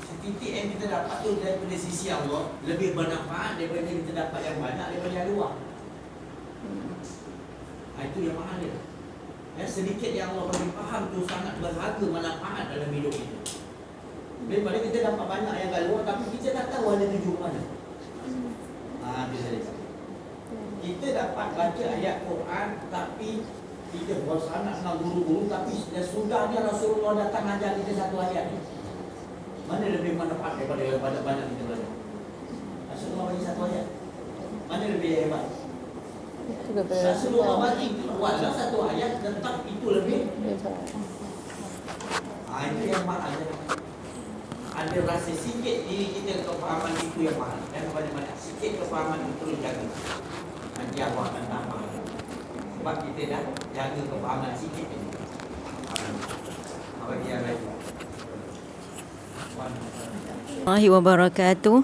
Setitik yang kita dapat tu daripada sisi Allah lebih bermanfaat daripada kita dapat yang banyak daripada yang luar. Itu yang mahal dia. Sedikit yang Allah bagi faham tu sangat berharga manfaat dalam hidup kita. Daripada kita dapat banyak yang kat luar tapi kita tak tahu ada tuju ke mana. Itu saja. Kita dapat baca ayat Quran tapi kita bersama dengan guru-guru tapi sudahnya Rasulullah datang ajar kita satu ayat ni. Mana lebih manfaat daripada banyak kita belajar? Rasulullah bagi satu ayat. Mana lebih hebat? Rasulullah bagi walau satu ayat tetap itu lebih. Itu yang mahal. Ada rasa sikit diri kita kefahaman itu yang mahal. Dan banyak-banyak sikit kefahaman itu jaga. Nanti Allah akan tambah. Sebab kita dah jaga kefahaman sikit ini. Apa yang lain? Warahmatullahi wabarakatuh.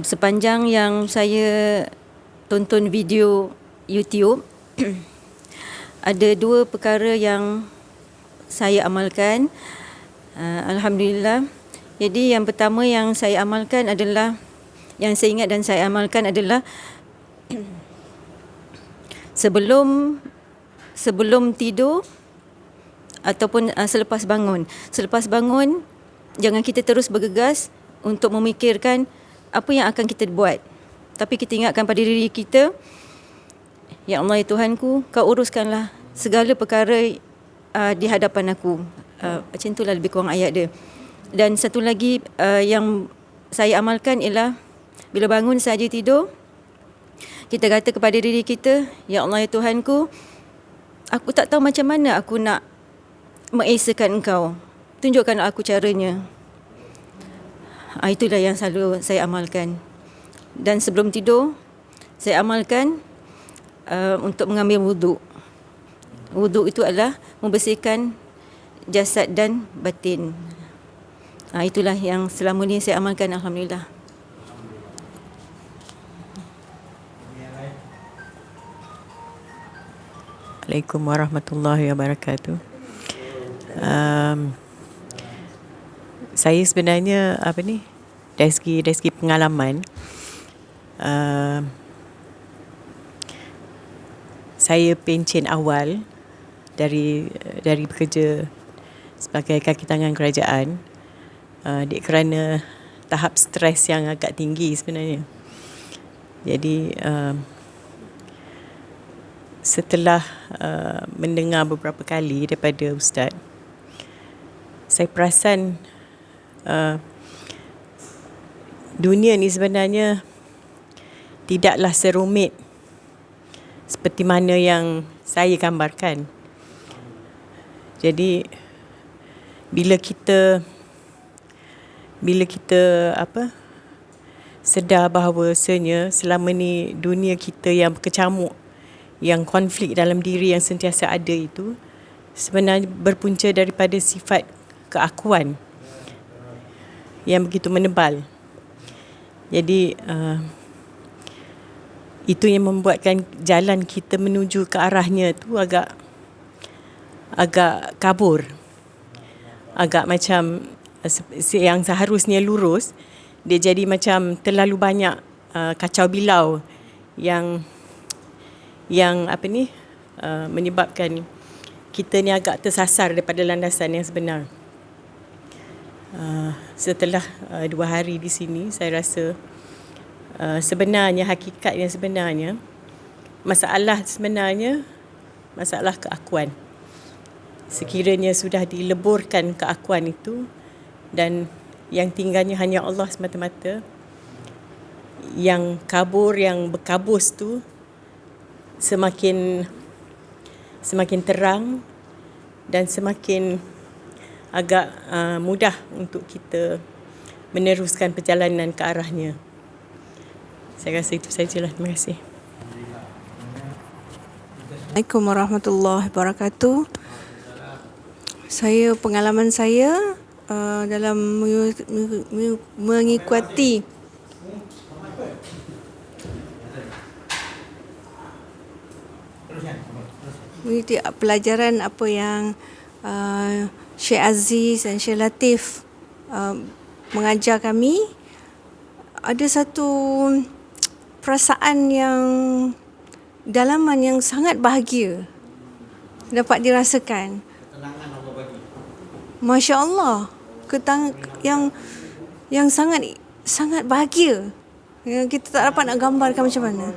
Sepanjang yang saya tonton video YouTube, ada dua perkara yang saya amalkan. Alhamdulillah. Jadi yang pertama yang saya amalkan adalah, yang saya ingat dan saya amalkan adalah sebelum tidur ataupun selepas bangun. Selepas bangun, jangan kita terus bergegas untuk memikirkan apa yang akan kita buat. Tapi kita ingatkan pada diri kita, ya Allah ya Tuhanku, kau uruskanlah segala perkara di hadapan aku. Macam itulah lebih kurang ayat dia. Dan satu lagi yang saya amalkan ialah bila bangun saja tidur, kita kata kepada diri kita, ya Allah ya Tuhanku, aku tak tahu macam mana aku nak mengesakan Engkau. Tunjukkan aku caranya. Itulah yang selalu saya amalkan. Dan sebelum tidur, saya amalkan untuk mengambil wuduk. Wuduk itu adalah membersihkan jasad dan batin. Itulah yang selama ni saya amalkan, Alhamdulillah. Assalamualaikum warahmatullahi wabarakatuh. Saya sebenarnya dari segi pengalaman, saya pencen awal dari bekerja sebagai kaki tangan kerajaan, kerana tahap stres yang agak tinggi sebenarnya. Jadi setelah mendengar beberapa kali daripada Ustaz, saya perasan dunia ni sebenarnya tidaklah serumit seperti mana yang saya gambarkan. Jadi bila kita sedar bahawasanya selama ni dunia kita yang berkecamuk, yang konflik dalam diri yang sentiasa ada itu sebenarnya berpunca daripada sifat keakuan yang begitu menebal. Jadi itu yang membuatkan jalan kita menuju ke arahnya tu agak kabur, agak macam yang seharusnya lurus, dia jadi macam terlalu banyak kacau bilau yang menyebabkan kita ni agak tersasar daripada landasan yang sebenar. Setelah 2 hari di sini, saya rasa sebenarnya hakikat yang sebenarnya, masalah keakuan. Sekiranya sudah dileburkan keakuan itu, dan yang tinggalnya hanya Allah semata-mata. Yang kabur, yang berkabus tu semakin terang dan semakin agak mudah untuk kita meneruskan perjalanan ke arahnya. Saya rasa itu sajalah. Terima kasih. Assalamualaikum warahmatullahi wabarakatuh. Pengalaman saya dalam mengikuti pelajaran apa yang Syekh Aziz dan Syekh Latif mengajar kami, ada satu perasaan yang dalaman yang sangat bahagia dapat dirasakan. Masya Allah, yang sangat bahagia. Yang kita tak dapat nak gambarkan macam mana.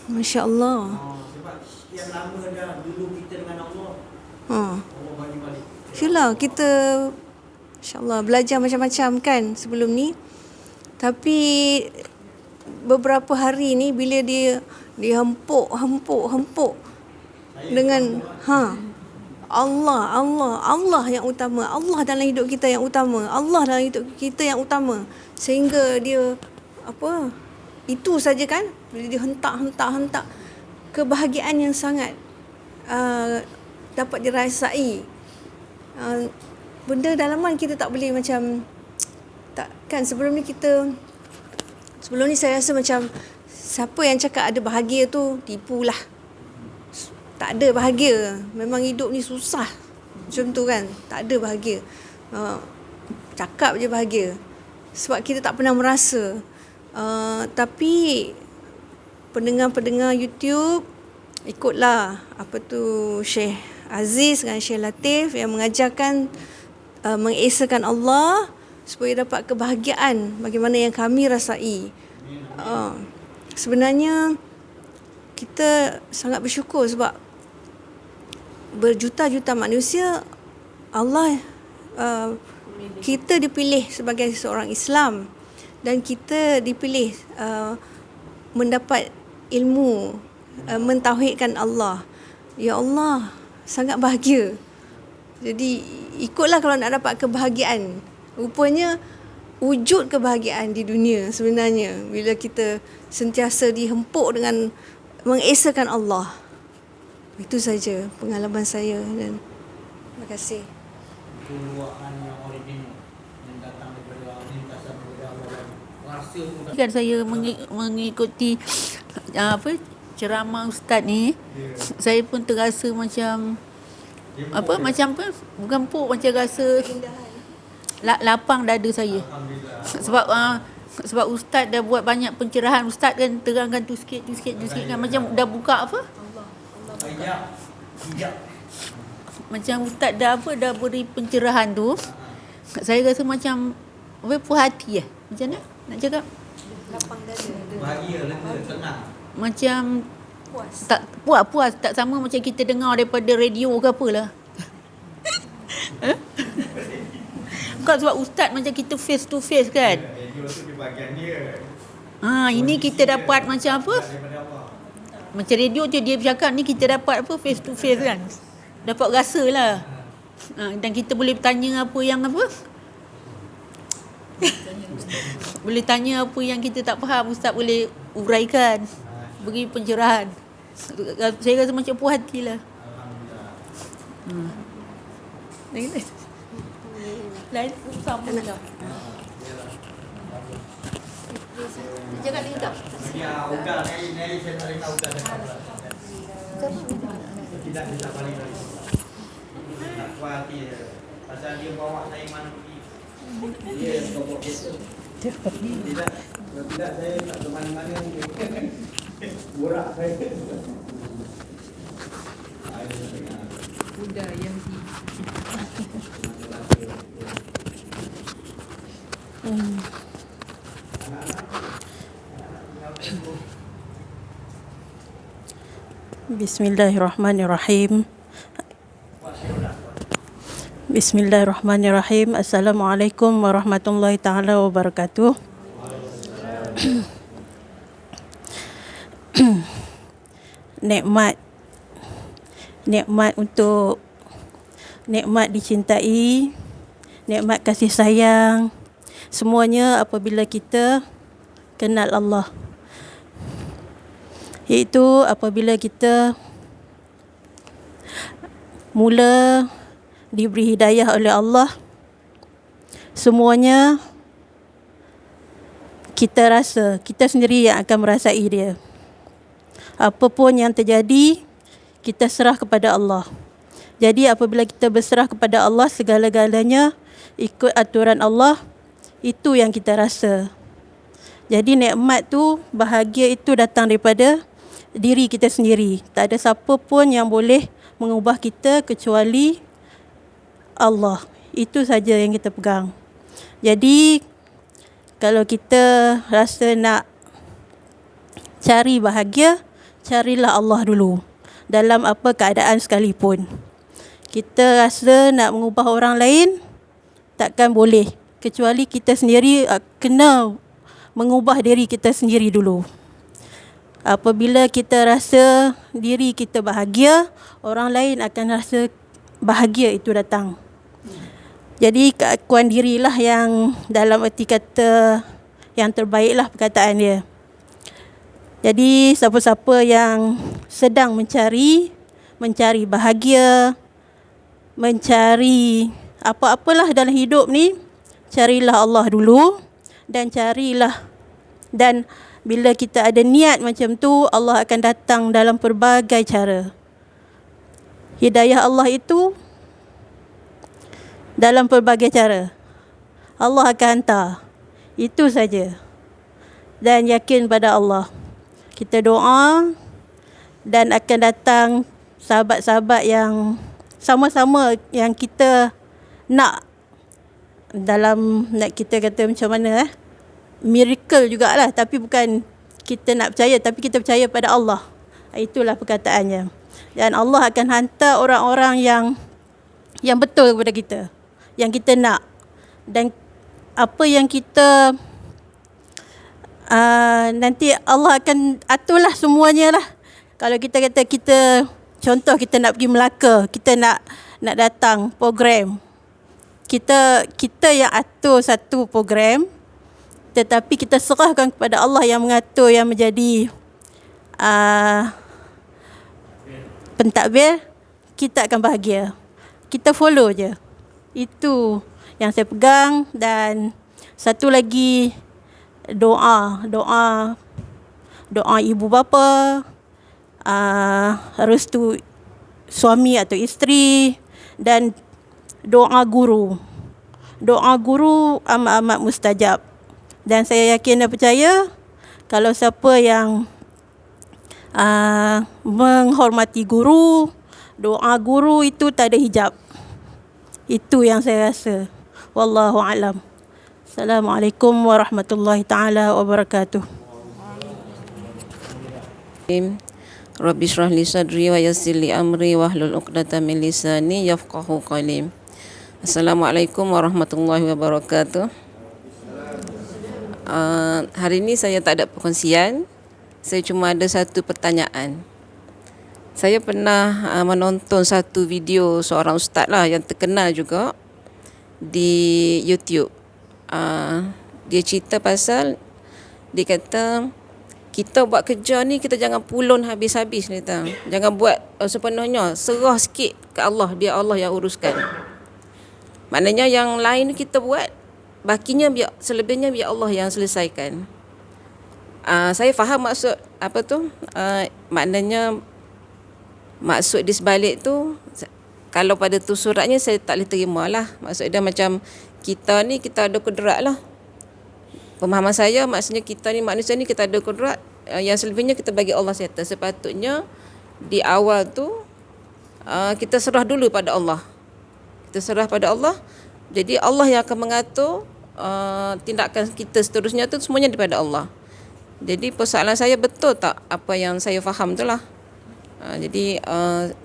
Masya Allah. Sebab sekian lama dah dulu kita dengan Allah. Allah bagi balik. Itulah kita insya-Allah belajar macam-macam kan sebelum ni. Tapi beberapa hari ni bila dia hempuk dengan Allah yang utama, Allah dalam hidup kita yang utama, Allah dalam hidup kita yang utama, sehingga dia itu saja kan, dia hentak kebahagiaan yang sangat dapat dirasai. Benda dalaman kita tak boleh macam tak kan. Sebelum ni saya rasa macam siapa yang cakap ada bahagia tu tipulah. Tak ada bahagia. Memang hidup ni susah. Macam tu kan. Tak ada bahagia. Cakap je bahagia. Sebab kita tak pernah merasa. Tapi pendengar-pendengar YouTube ikutlah Syekh Aziz dengan Syekh Latif yang mengajarkan mengesakan Allah supaya dapat kebahagiaan bagaimana yang kami rasai. Sebenarnya kita sangat bersyukur sebab berjuta-juta manusia Allah kita dipilih sebagai seorang Islam dan kita dipilih mendapat ilmu mentauhidkan Allah. Ya Allah, sangat bahagia. Jadi ikutlah kalau nak dapat kebahagiaan. Rupanya wujud kebahagiaan di dunia sebenarnya bila kita sentiasa dihempuk dengan mengesakan Allah. Itu saja pengalaman saya dan terima kasih. Keluaran yang original yang datang daripada lintasan daripada Allah. Rasa Kan saya mengikuti ceramah ustaz ni, saya pun terasa macam bergempuk, macam rasa lapang dada saya. Sebab ustaz dah buat banyak pencerahan. Ustaz kan terangkan tu sikit kan, macam dah buka macam ustaz dah beri pencerahan tu. Saya rasa macam puas hati macam mana nak cakap, Lapang dada. bahagia, lega, tenang. macam puas tak sama macam kita dengar daripada radio ke apalah. Kan sebab ustaz macam kita face to face kan. Radio tu di bahagian dia. Ini kita dapat macam apa? Daripada Allah. Macam radio tu dia bercakap, ni kita dapat face to face kan. Dapat rasa lah. Dan kita boleh tanya apa yang boleh tanya apa yang kita tak faham, ustaz boleh uraikan, beri pencerahan. Saya rasa macam puas hati lah. Lain sama lah. Jangan lihat. Ya, ugal ni saya tak tahu ugal. Tidak bisa balik lagi. Nak puas hati dia. Pasal dia bawa saya mana pergi. Dia bawa kereta. Tidak saya tak ke mana-mana. Borak saya. Buddha yang Bismillahirrahmanirrahim. Bismillahirrahmanirrahim. Assalamualaikum warahmatullahi taala wabarakatuh. Nikmat dicintai, nikmat kasih sayang, semuanya apabila kita kenal Allah. Iaitu apabila kita mula diberi hidayah oleh Allah, semuanya kita rasa, kita sendiri yang akan merasai dia. Apa pun yang terjadi, kita serah kepada Allah. Jadi apabila kita berserah kepada Allah, segala-galanya ikut aturan Allah, itu yang kita rasa. Jadi nikmat tu, bahagia itu datang daripada diri kita sendiri. Tak ada siapa pun yang boleh mengubah kita kecuali Allah. Itu saja yang kita pegang. Jadi kalau kita rasa nak cari bahagia, carilah Allah dulu. Dalam apa keadaan sekalipun. Kita rasa nak mengubah orang lain, takkan boleh. Kecuali kita sendiri kena mengubah diri kita sendiri dulu. Apabila kita rasa diri kita bahagia, orang lain akan rasa bahagia itu datang. Jadi keakuan dirilah yang dalam erti kata yang terbaiklah perkataan dia. Jadi siapa-siapa yang sedang mencari bahagia, mencari apa-apalah dalam hidup ni, carilah Allah dulu dan bila kita ada niat macam tu, Allah akan datang dalam pelbagai cara. Hidayah Allah itu dalam pelbagai cara. Allah akan hantar. Itu saja. Dan yakin pada Allah. Kita doa dan akan datang sahabat-sahabat yang sama-sama yang kita nak dalam, nak kita kata macam mana, miracle jugalah, tapi bukan kita nak percaya, tapi kita percaya pada Allah. Itulah perkataannya. Dan Allah akan hantar orang-orang yang betul kepada kita, yang kita nak. Dan apa yang kita nanti Allah akan aturlah semuanya lah. Kalau kita kata contoh kita nak pergi Melaka, kita nak datang program, kita yang atur satu program, tetapi kita serahkan kepada Allah yang mengatur, yang menjadi pentadbir, kita akan bahagia. Kita follow je. Itu yang saya pegang. Dan satu lagi, doa ibu bapa, restu suami atau isteri, dan doa guru. Doa guru amat-amat mustajab. Dan saya yakin dan percaya kalau siapa yang menghormati guru, doa guru itu tak ada hijab. Itu yang saya rasa. Wallahu a'lam. Assalamualaikum warahmatullahi taala wabarakatuh. Rabbi shrah li sadri wa yassir li amri wahlul 'uqdatam min lisani yafqahu qawli. Assalamualaikum warahmatullahi wabarakatuh. Hari ini saya tak ada perkongsian. Saya cuma ada satu pertanyaan. Saya pernah menonton satu video seorang ustaz lah yang terkenal juga di YouTube. Dia cerita pasal, dia kata kita buat kerja ni kita jangan pulun habis-habis, dia kata. Jangan buat sepenuhnya, serah sikit ke Allah, biar Allah yang uruskan. Maknanya yang lain kita buat, bakinya selebihnya biar Allah yang selesaikan. Saya faham maksud apa tu, maknanya maksud di sebalik tu, kalau pada tu suratnya saya tak boleh terima lah. Maksud dia macam kita ni kita ada kudrat lah. Pemahaman saya maksudnya kita ni manusia ni kita ada kudrat, yang selebihnya kita bagi Allah settle. Sepatutnya di awal tu kita serah dulu pada Allah. Kita serah pada Allah. Jadi Allah yang akan mengatur tindakan kita seterusnya tu semuanya daripada Allah. Jadi persoalan saya betul tak apa yang saya faham tu lah. Jadi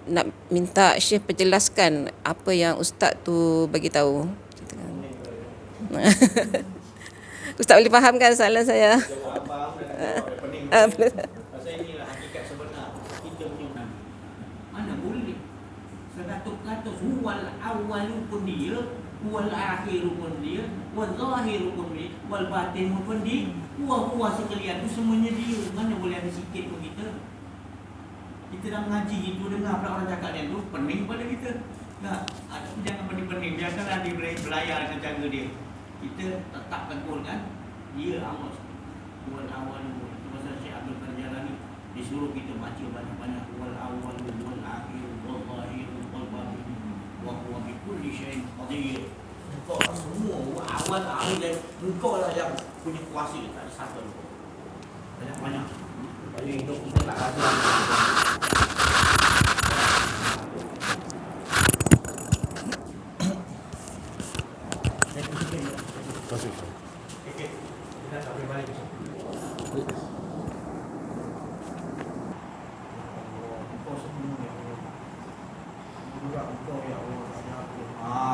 nak minta Syekh perjelaskan apa yang Ustaz tu bagi tahu. Ustaz boleh fahamkan soalan saya? Pasal inilah hakikat sebenar kita punya Nabi. Mana boleh 100% huwal awwalu pun dia, huwal akhiru pun dia, wal zahiru pun dia, wal batinu pun dia, huwa sekalian tu semuanya dia. Mana boleh ada sikit pun kita. Kita dah mengaji gitu, dengar pula orang cakap dia tu, pening pada kita. Nah, jangan pening-pening, biarkanlah dia belayar dengan cara dia. Kita tetap tegur kan, dia Allah. Wal awal, masa Syekh Abdul Qadir ni disuruh kita baca banyak-banyak wal awal, wal akhir, wal zahir, wal batin, wa huwa bi kulli syai'in qadir. Engkau lah semua awal, akhir dan engkau lah yang punya kuasa, tak ada satu. Banyak-banyak. Jadi hidup kita tak ada.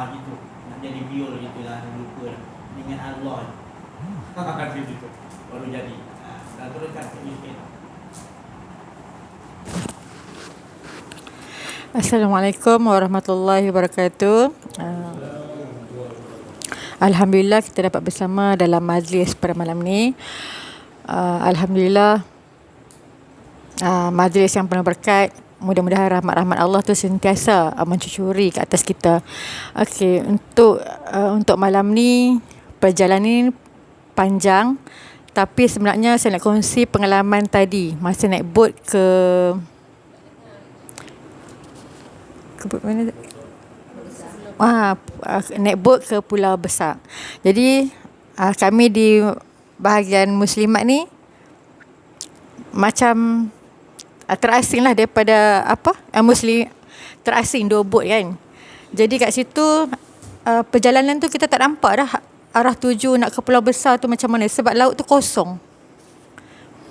Gitu. Nak jadi biol gitu lah, lupa lah. Ingat Allah. Gitu. Baru jadi. Dah teruskan sikit. Assalamualaikum warahmatullahi wabarakatuh. Alhamdulillah kita dapat bersama dalam majlis pada malam ni. Alhamdulillah majlis yang penuh berkat. Mudah-mudahan rahmat-rahmat Allah tu sentiasa mencucuri ke atas kita. Okey, untuk malam ni perjalanan ni panjang, tapi sebenarnya saya nak kongsi pengalaman tadi masa naik bot ke mana? Naik bot ke Pulau Besar. Jadi kami di bahagian muslimat ni macam terasing lah daripada muslim, terasing dua bot kan. Jadi kat situ perjalanan tu kita tak nampak dah arah tuju nak ke Pulau Besar tu macam mana, sebab laut tu kosong.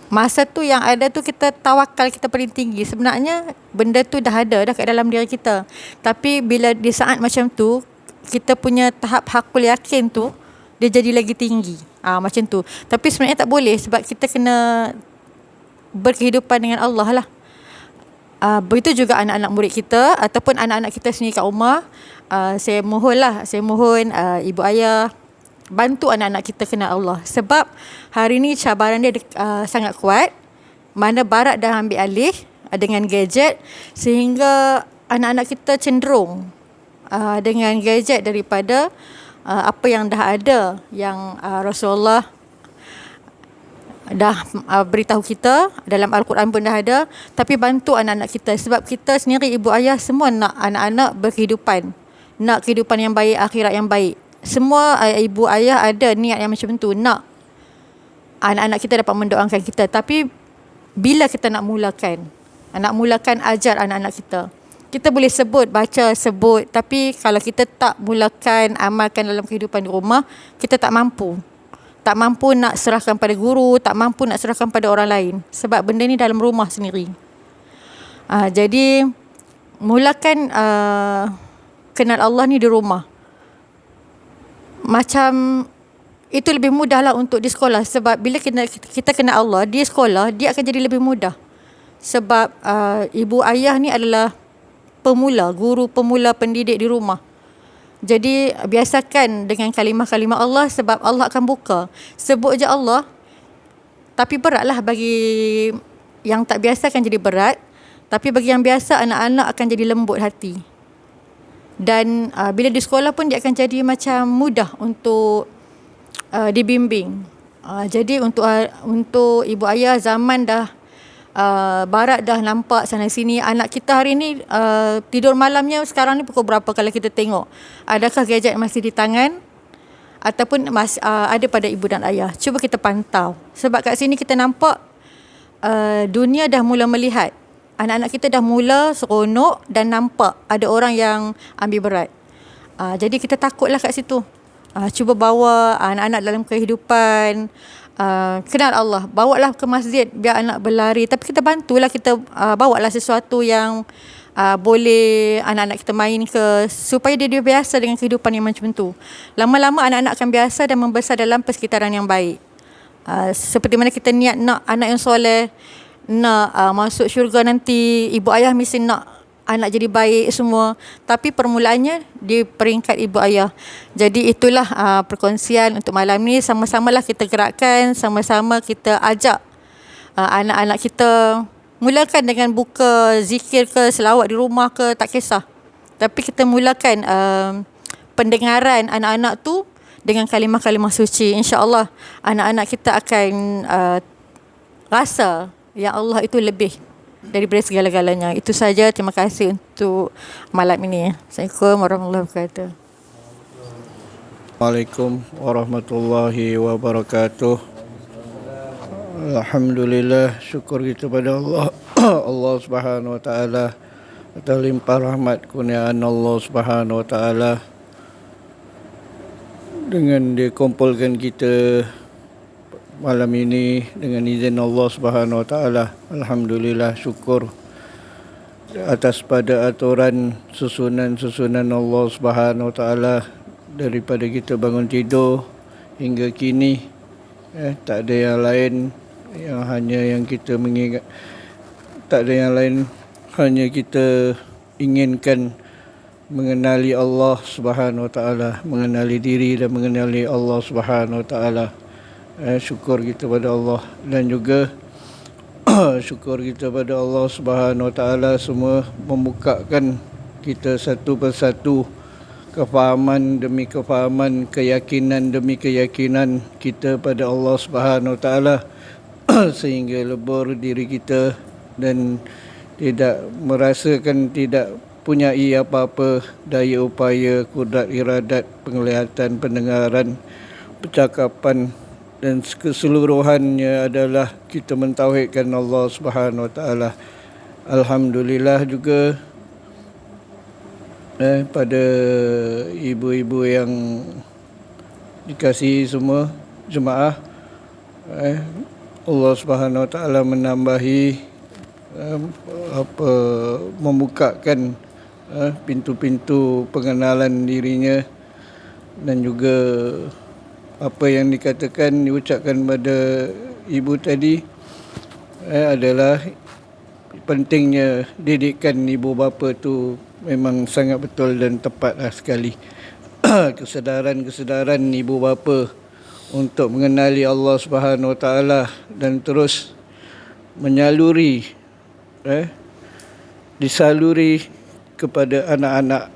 Masa tu yang ada tu kita tawakal, kita paling tinggi. Sebenarnya benda tu dah ada dah kat dalam diri kita. Tapi bila di saat macam tu, kita punya tahap hakul yakin tu dia jadi lagi tinggi. Macam tu. Tapi sebenarnya tak boleh, sebab kita kena berkehidupan dengan Allah lah. Begitu juga anak-anak murid kita ataupun anak-anak kita sendiri kat rumah. Saya mohon ibu ayah bantu anak-anak kita kenal Allah, sebab hari ni cabaran dia sangat kuat. Mana barat dah ambil alih dengan gadget, sehingga anak-anak kita cenderung dengan gadget daripada apa yang dah ada, yang Rasulullah dah beritahu kita, dalam Al-Quran pun dah ada. Tapi bantu anak-anak kita, sebab kita sendiri ibu ayah semua nak anak-anak berkehidupan, nak kehidupan yang baik, akhirat yang baik. Semua ibu ayah ada niat yang macam tu, nak anak-anak kita dapat mendoakan kita. Tapi bila kita nak mulakan ajar anak-anak kita boleh sebut, tapi kalau kita tak mulakan amalkan dalam kehidupan di rumah, kita tak mampu nak serahkan pada guru, tak mampu nak serahkan pada orang lain, sebab benda ni dalam rumah sendiri. Jadi mulakan kenal Allah ni di rumah. Macam itu lebih mudah lah untuk di sekolah, sebab bila kita kenal Allah di sekolah, dia akan jadi lebih mudah. Sebab ibu ayah ni adalah guru pemula, pendidik di rumah. Jadi biasakan dengan kalimah-kalimah Allah, sebab Allah akan buka. Sebut je Allah, tapi beratlah bagi yang tak biasa akan jadi berat, tapi bagi yang biasa, anak-anak akan jadi lembut hati. Dan bila di sekolah pun dia akan jadi macam mudah untuk dibimbing. Jadi untuk ibu ayah, zaman dah barat dah nampak sana sini. Anak kita hari ni tidur malamnya sekarang ni pukul berapa kalau kita tengok? Adakah gadget masih di tangan ataupun ada pada ibu dan ayah? Cuba kita pantau. Sebab kat sini kita nampak dunia dah mula melihat. Anak-anak kita dah mula seronok dan nampak ada orang yang ambil berat. Jadi kita takutlah kat situ. Cuba bawa anak-anak dalam kehidupan kenal Allah. Bawalah ke masjid biar anak berlari. Tapi kita bantulah, kita bawalah sesuatu yang boleh anak-anak kita main ke, supaya dia biasa dengan kehidupan yang macam tu. Lama-lama anak-anak akan biasa dan membesar dalam persekitaran yang baik. Seperti mana kita niat nak anak yang soleh, nak masuk syurga nanti, ibu ayah mesti nak anak jadi baik semua. Tapi permulaannya di peringkat ibu ayah. Jadi itulah perkongsian untuk malam ni. Sama-samalah kita gerakkan, sama-sama kita ajak anak-anak kita. Mulakan dengan buka zikir ke, selawat di rumah ke, tak kisah. Tapi kita mulakan pendengaran anak-anak tu dengan kalimah-kalimah suci. InsyaAllah anak-anak kita akan rasa yang Allah itu lebih daripada segala-galanya. Itu saja. Terima kasih untuk malam ini. Assalamualaikum warahmatullahi wabarakatuh. Assalamualaikum warahmatullahi wabarakatuh. Alhamdulillah, syukur kita pada Allah Allah Subhanahu wa taala atas limpah rahmat kurniaan Allah Subhanahu wa taala dengan dia kumpulkan kita malam ini dengan izin Allah Subhanahu wa taala. Alhamdulillah, syukur atas pada aturan susunan Allah Subhanahu wa taala daripada kita bangun tidur hingga kini. Tak ada yang lain yang hanya yang kita mengingat, tak ada yang lain, hanya kita inginkan mengenali Allah Subhanahu wa taala, mengenali diri dan mengenali Allah Subhanahu wa taala. Syukur kita pada Allah, dan juga syukur kita pada Allah Subhanahu wa taala semua membukakan kita satu persatu kefahaman demi kefahaman, keyakinan demi keyakinan kita pada Allah Subhanahu wa taala sehingga lebur diri kita dan tidak merasakan tidak punyai apa-apa daya upaya, kudrat iradat, penglihatan, pendengaran, percakapan, dan keseluruhannya adalah kita mentauhidkan Allah Subhanahu wa taala. Alhamdulillah juga pada ibu-ibu yang dikasihi semua jemaah, Allah Subhanahu wa taala menambahi membukakan pintu-pintu pengenalan dirinya, dan juga apa yang dikatakan, diucapkan pada ibu tadi adalah pentingnya didikan ibu bapa tu memang sangat betul dan tepatlah sekali. Kesedaran ibu bapa untuk mengenali Allah Subhanahu wa taala dan terus menyaluri disaluri kepada anak-anak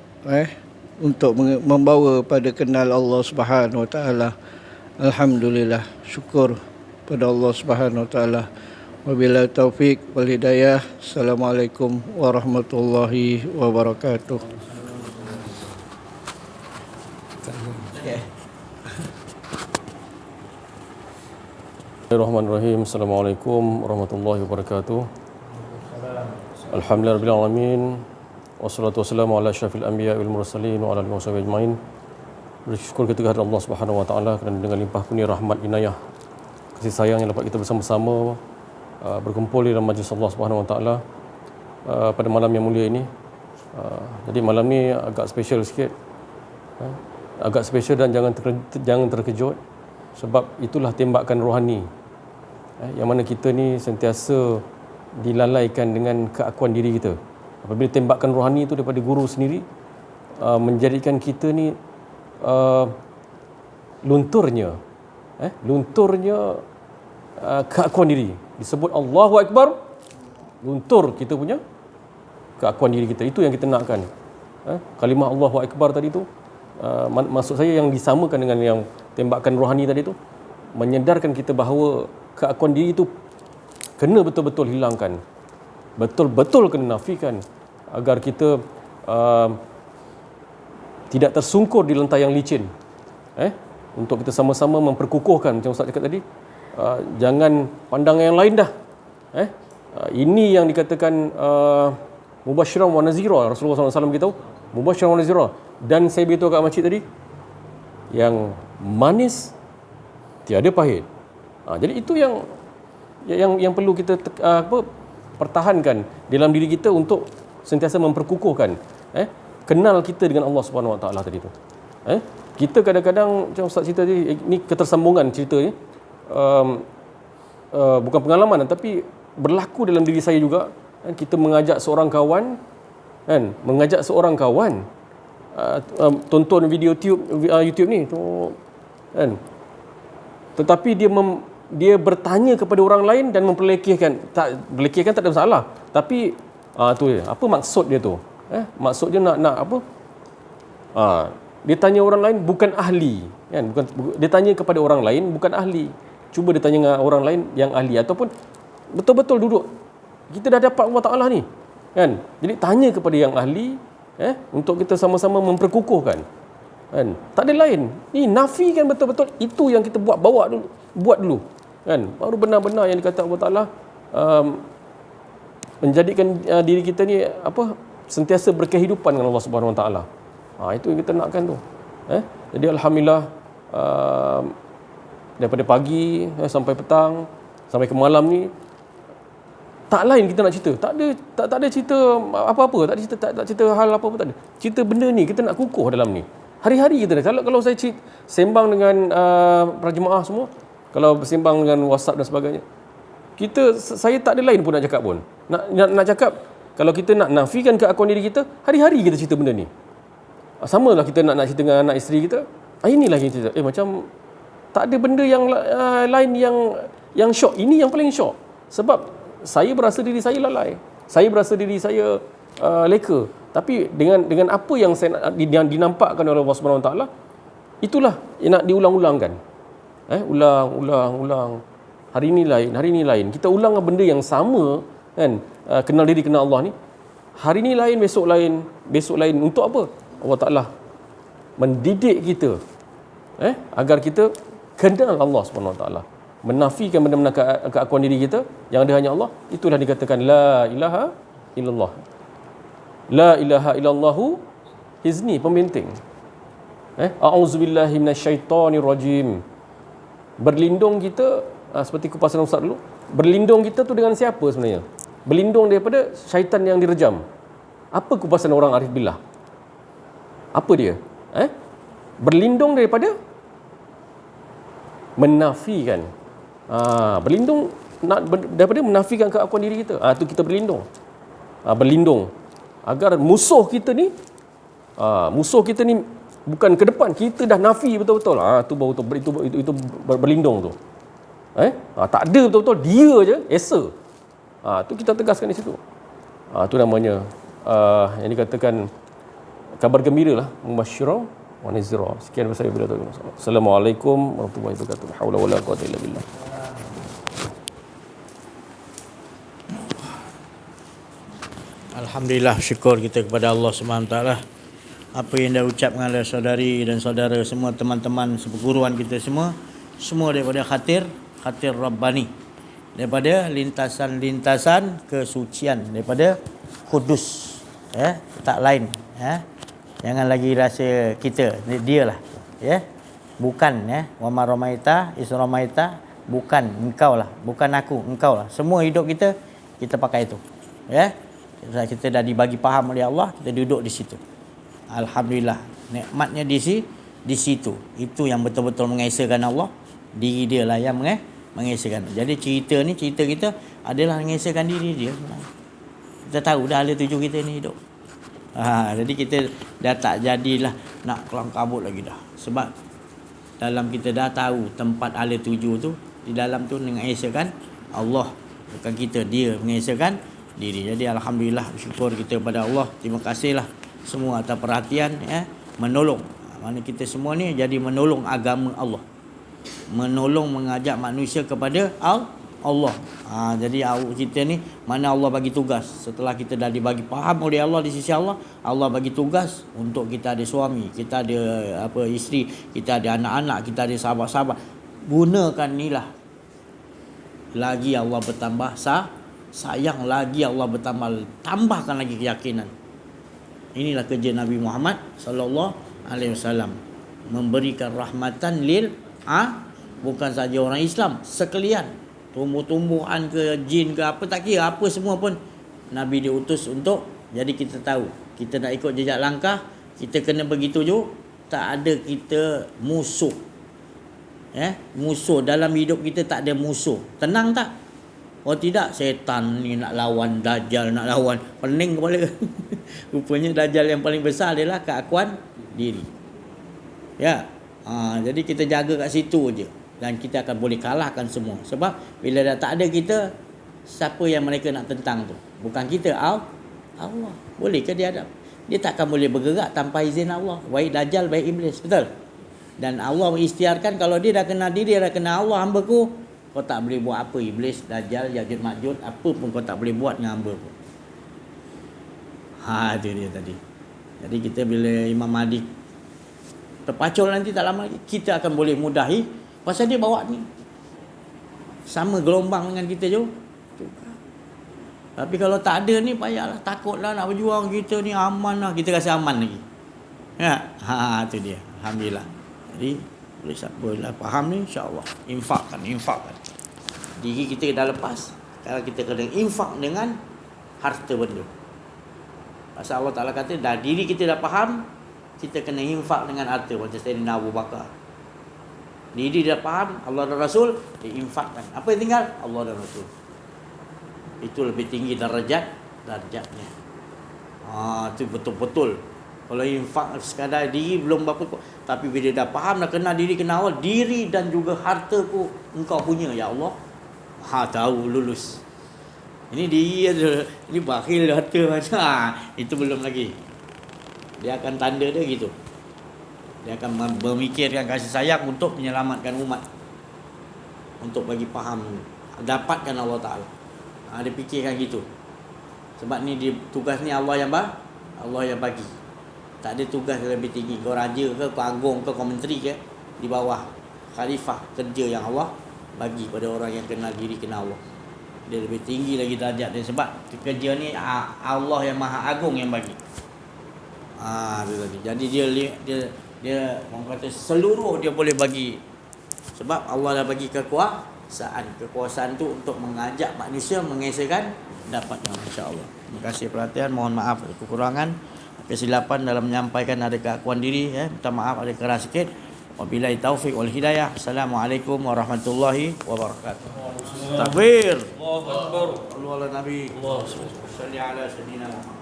untuk membawa pada kenal Allah Subhanahu wa taala. Alhamdulillah, syukur pada Allah Subhanahu wa taala. Wabillahi taufik wal hidayah. Assalamualaikum warahmatullahi wabarakatuh. Bismillahirrahmanirrahim. Assalamualaikum warahmatullahi wabarakatuh. Alhamdulillahirabbil alamin. Wassalatu wassalamu ala asyrafil anbiya wal mursalin wa ala alihi washabihi ajmain. Bersyukur kita kepada Allah Subhanahu wa taala kerana dengan limpah kurnia rahmat inayah kasih sayang yang dapat kita bersama-sama berkumpul di dalam majlis Allah Subhanahu wa taala pada malam yang mulia ini. Jadi malam ni agak special sikit. Agak special dan jangan terkejut, sebab itulah tembakan rohani yang mana kita ni sentiasa dilalaikan dengan keakuan diri kita. Apabila tembakan rohani itu daripada guru sendiri, menjadikan kita ni lunturnya keakuan diri. Disebut Allahu Akbar, luntur kita punya keakuan diri kita. Itu yang kita nakkan. Kalimah Allahu Akbar tadi tu, maksud saya yang disamakan dengan yang tembakan rohani tadi tu, menyedarkan kita bahawa keakuan diri itu kena betul-betul hilangkan, betul-betul kena nafikan, agar kita tidak tersungkur di lentar yang licin. Untuk kita sama-sama memperkukuhkan, macam Ustaz cakap tadi, jangan pandang yang lain dah. Ini yang dikatakan mubasyiran wa nazira. Rasulullah SAW beritahu mubasyiran wa nazira. Dan saya beritahu kat makcik tadi, yang manis tiada pahit, Jadi itu yang perlu kita pertahankan dalam diri kita untuk sentiasa memperkukuhkan kenal kita dengan Allah Subhanahu Wa Taala tadi tu. Kita kadang-kadang macam Ustaz cerita tadi, ni ketersambungan cerita ni, bukan pengalaman tapi berlaku dalam diri saya juga. Kita mengajak seorang kawan tonton video YouTube ni tu, kan, tetapi dia bertanya kepada orang lain dan memperlekehkan. Melekehkan tak ada masalah, tapi tu apa maksud dia tu? Maksud dia nak apa? Dia tanya orang lain bukan ahli, kan? Bukan dia tanya kepada orang lain bukan ahli. Cuba dia tanya dengan orang lain yang ahli, ataupun betul-betul duduk. Kita dah dapat Allah Taala ni, kan? Jadi tanya kepada yang ahli, untuk kita sama-sama memperkukuhkan, kan? Tak ada lain. Ni nafikan betul-betul itu yang kita buat dulu, kan? Baru benar-benar yang dikata Allah Taala menjadikan diri kita ni sentiasa berkehidupan dengan Allah Subhanahu Wa Taala. Itu yang kita nakkan tu. Jadi alhamdulillah, daripada pagi sampai petang sampai ke malam ni, tak lain kita nak cerita. Tak ada cerita apa-apa, tak cerita hal apa-apa, tak ada. Cerita benda ni kita nak kukuh dalam ni. Hari-hari kita dah. Kalau saya sembang dengan para jemaah semua, kalau bersembang dengan WhatsApp dan sebagainya, saya tak ada lain pun nak cakap pun. Nak cakap, kalau kita nak nafikan keakuan diri kita, hari-hari kita cerita benda ni. Sama lah kita nak cerita dengan anak isteri kita, inilah yang cerita. Macam tak ada benda yang lain yang syok. Ini yang paling syok. Sebab saya berasa diri saya lalai. Saya berasa diri saya leka. Tapi dengan apa yang yang dinampakkan oleh Allah Subhanahu Wa Taala, itulah yang nak diulang-ulangkan. Ulang. Hari ini lain. Kita ulang benda yang sama, kan? Kenal diri, kenal Allah ni. Hari ini lain, besok lain. Untuk apa? Allah Ta'ala mendidik kita agar kita kenal Allah Subhanahu Wa Taala, menafikan benda-benda keakuan diri kita yang ada hanya Allah. Itulah dikatakan la ilaha illallah. La ilaha illallahu hizni, pembenting. A'udzubillahi minasyaitonirrajim. Berlindung kita, seperti kupasan Ustaz dulu, berlindung kita tu dengan siapa sebenarnya? Berlindung daripada syaitan yang direjam. Apa kupasan orang arif billah? Apa dia? Berlindung daripada menafikan. Berlindung daripada menafikan keakuan diri kita. Itu kita berlindung. Berlindung agar musuh kita ni bukan ke depan, kita dah nafi betul-betul. Itu berlindung tu. Tak ada betul-betul, dia je esa. Tu kita tegaskan di situ. Tu namanya yang dikatakan kabar gembira lah, mubasysyira wa nazira. Sekian saya bila tahu. Assalamualaikum warahmatullahi wabarakatuh. La haula wala quwwata illa billah. Alhamdulillah, syukur kita kepada Allah Subhanahu Wa Taala. Apa yang dah ucapkan oleh saudari dan saudara semua, teman-teman seperguruan kita semua daripada khatir Rabbani, daripada lintasan kesucian, daripada kudus, tak lain. Jangan lagi rasa kita, dialah, bukan, wa ma ramaita is ramaita, bukan engkau lah, bukan aku, engkau lah. Semua hidup kita pakai itu, kita dah dibagi faham oleh Allah, kita duduk di situ. Alhamdulillah, nikmatnya di situ. Itu yang betul-betul mengesakan Allah. Diri dia lah yang mengesakan. Jadi cerita kita adalah mengesakan diri dia. Kita tahu dah hala tuju kita ni hidup. Jadi kita dah tak jadilah nak kelang kabut lagi dah. Sebab dalam kita dah tahu tempat hala tuju tu, di dalam tu mengesakan Allah, bukan kita, dia mengesakan diri. Jadi alhamdulillah, bersyukur kita kepada Allah. Terima kasihlah semua atas perhatian, menolong. Mana kita semua ni jadi menolong agama Allah, menolong mengajak manusia kepada Allah. Jadi kita ni, mana Allah bagi tugas setelah kita dah dibagi faham oleh Allah di sisi Allah, Allah bagi tugas untuk kita ada suami, kita ada isteri, kita ada anak-anak, kita ada sahabat-sahabat. Gunakan inilah. Lagi Allah bertambah sayang, lagi Allah bertambah, tambahkan lagi keyakinan. Inilah kerja Nabi Muhammad sallallahu alaihi wasallam, memberikan rahmatan lil Bukan saja orang Islam, sekalian. Tumbuh-tumbuhan ke, jin ke, apa tak kira, apa semua pun Nabi diutus untuk, jadi kita tahu. Kita nak ikut jejak langkah, kita kena begitu juga. Tak ada kita musuh. Musuh dalam hidup kita tak ada musuh. Tenang tak? Oh tidak, setan ni nak lawan, Dajjal nak lawan, pening kepala. Rupanya Dajjal yang paling besar adalah keakuan diri. Ya. Jadi kita jaga kat situ je, dan kita akan boleh kalahkan semua. Sebab bila dah tak ada kita, siapa yang mereka nak tentang tu? Bukan kita, Allah. Boleh ke dia hadap? Dia takkan boleh bergerak tanpa izin Allah. Baik Dajjal, baik Iblis. Betul? Dan Allah mengikhtiarkan, kalau dia dah kenal diri, dia dah kenal Allah, hamba ku, kau tak boleh buat apa. Iblis, Dajjal, Ya'juj Ma'juj, apa pun kau tak boleh buat dengan hamba ku. Itu dia tadi. Jadi kita bila Imam Mahdi terpacul nanti tak lama lagi, kita akan boleh mudahi. Pasal dia bawa ni sama gelombang dengan kita je. Tapi kalau tak ada ni, payahlah, takutlah nak berjuang. Kita ni aman lah, kita rasa aman lagi. Itu dia. Alhamdulillah. Jadi boleh siapa lah faham ni, insya-Allah infakkan. Diri kita dah lepas, kalau kita kena infak dengan harta benda. Pasal Allah Taala kata dah diri kita dah faham, kita kena infak dengan harta. Macam Sayyidina Abu Bakar, diri dah faham Allah dan Rasul, diinfakkan. Apa yang tinggal? Allah dan Rasul. Itu lebih tinggi darjatnya. Itu betul-betul. Kalau infak sekadar diri belum berapa, tapi bila dah faham, dah kenal diri, kenal Allah, diri dan juga harta pun engkau punya ya Allah. Tahu lulus. Ini diri ada, ini bakhil harta macam itu belum lagi. Dia akan tanda dia gitu. Dia akan memikirkan kasih sayang untuk menyelamatkan umat, untuk bagi faham, dapatkan Allah Ta'ala. Dia fikirkan gitu. Sebab ni tugas ni Allah yang bagi. Tak ada tugas yang lebih tinggi. Kau raja ke, kau agung ke, kau menteri ke, di bawah khalifah kerja yang Allah bagi pada orang yang kenal diri, kenal Allah. Dia lebih tinggi lagi darjat dia. Sebab kerja ni Allah yang Maha Agung yang bagi. Jadi dia orang kata seluruh dia boleh bagi. Sebab Allah dah bagi kekuasaan tu untuk mengajak manusia mengesahkan dapatnya, insya-Allah. Terima kasih perhatian, mohon maaf ada kekurangan, kesilapan dalam menyampaikan, ada keakuan diri, minta maaf ada keras sikit. Wabillahi taufiq wal hidayah. Assalamualaikum warahmatullahi wabarakatuh. Takbir. Allahu akbar. Allahu ala nabi. Allahu salli ala sayyidina Muhammad.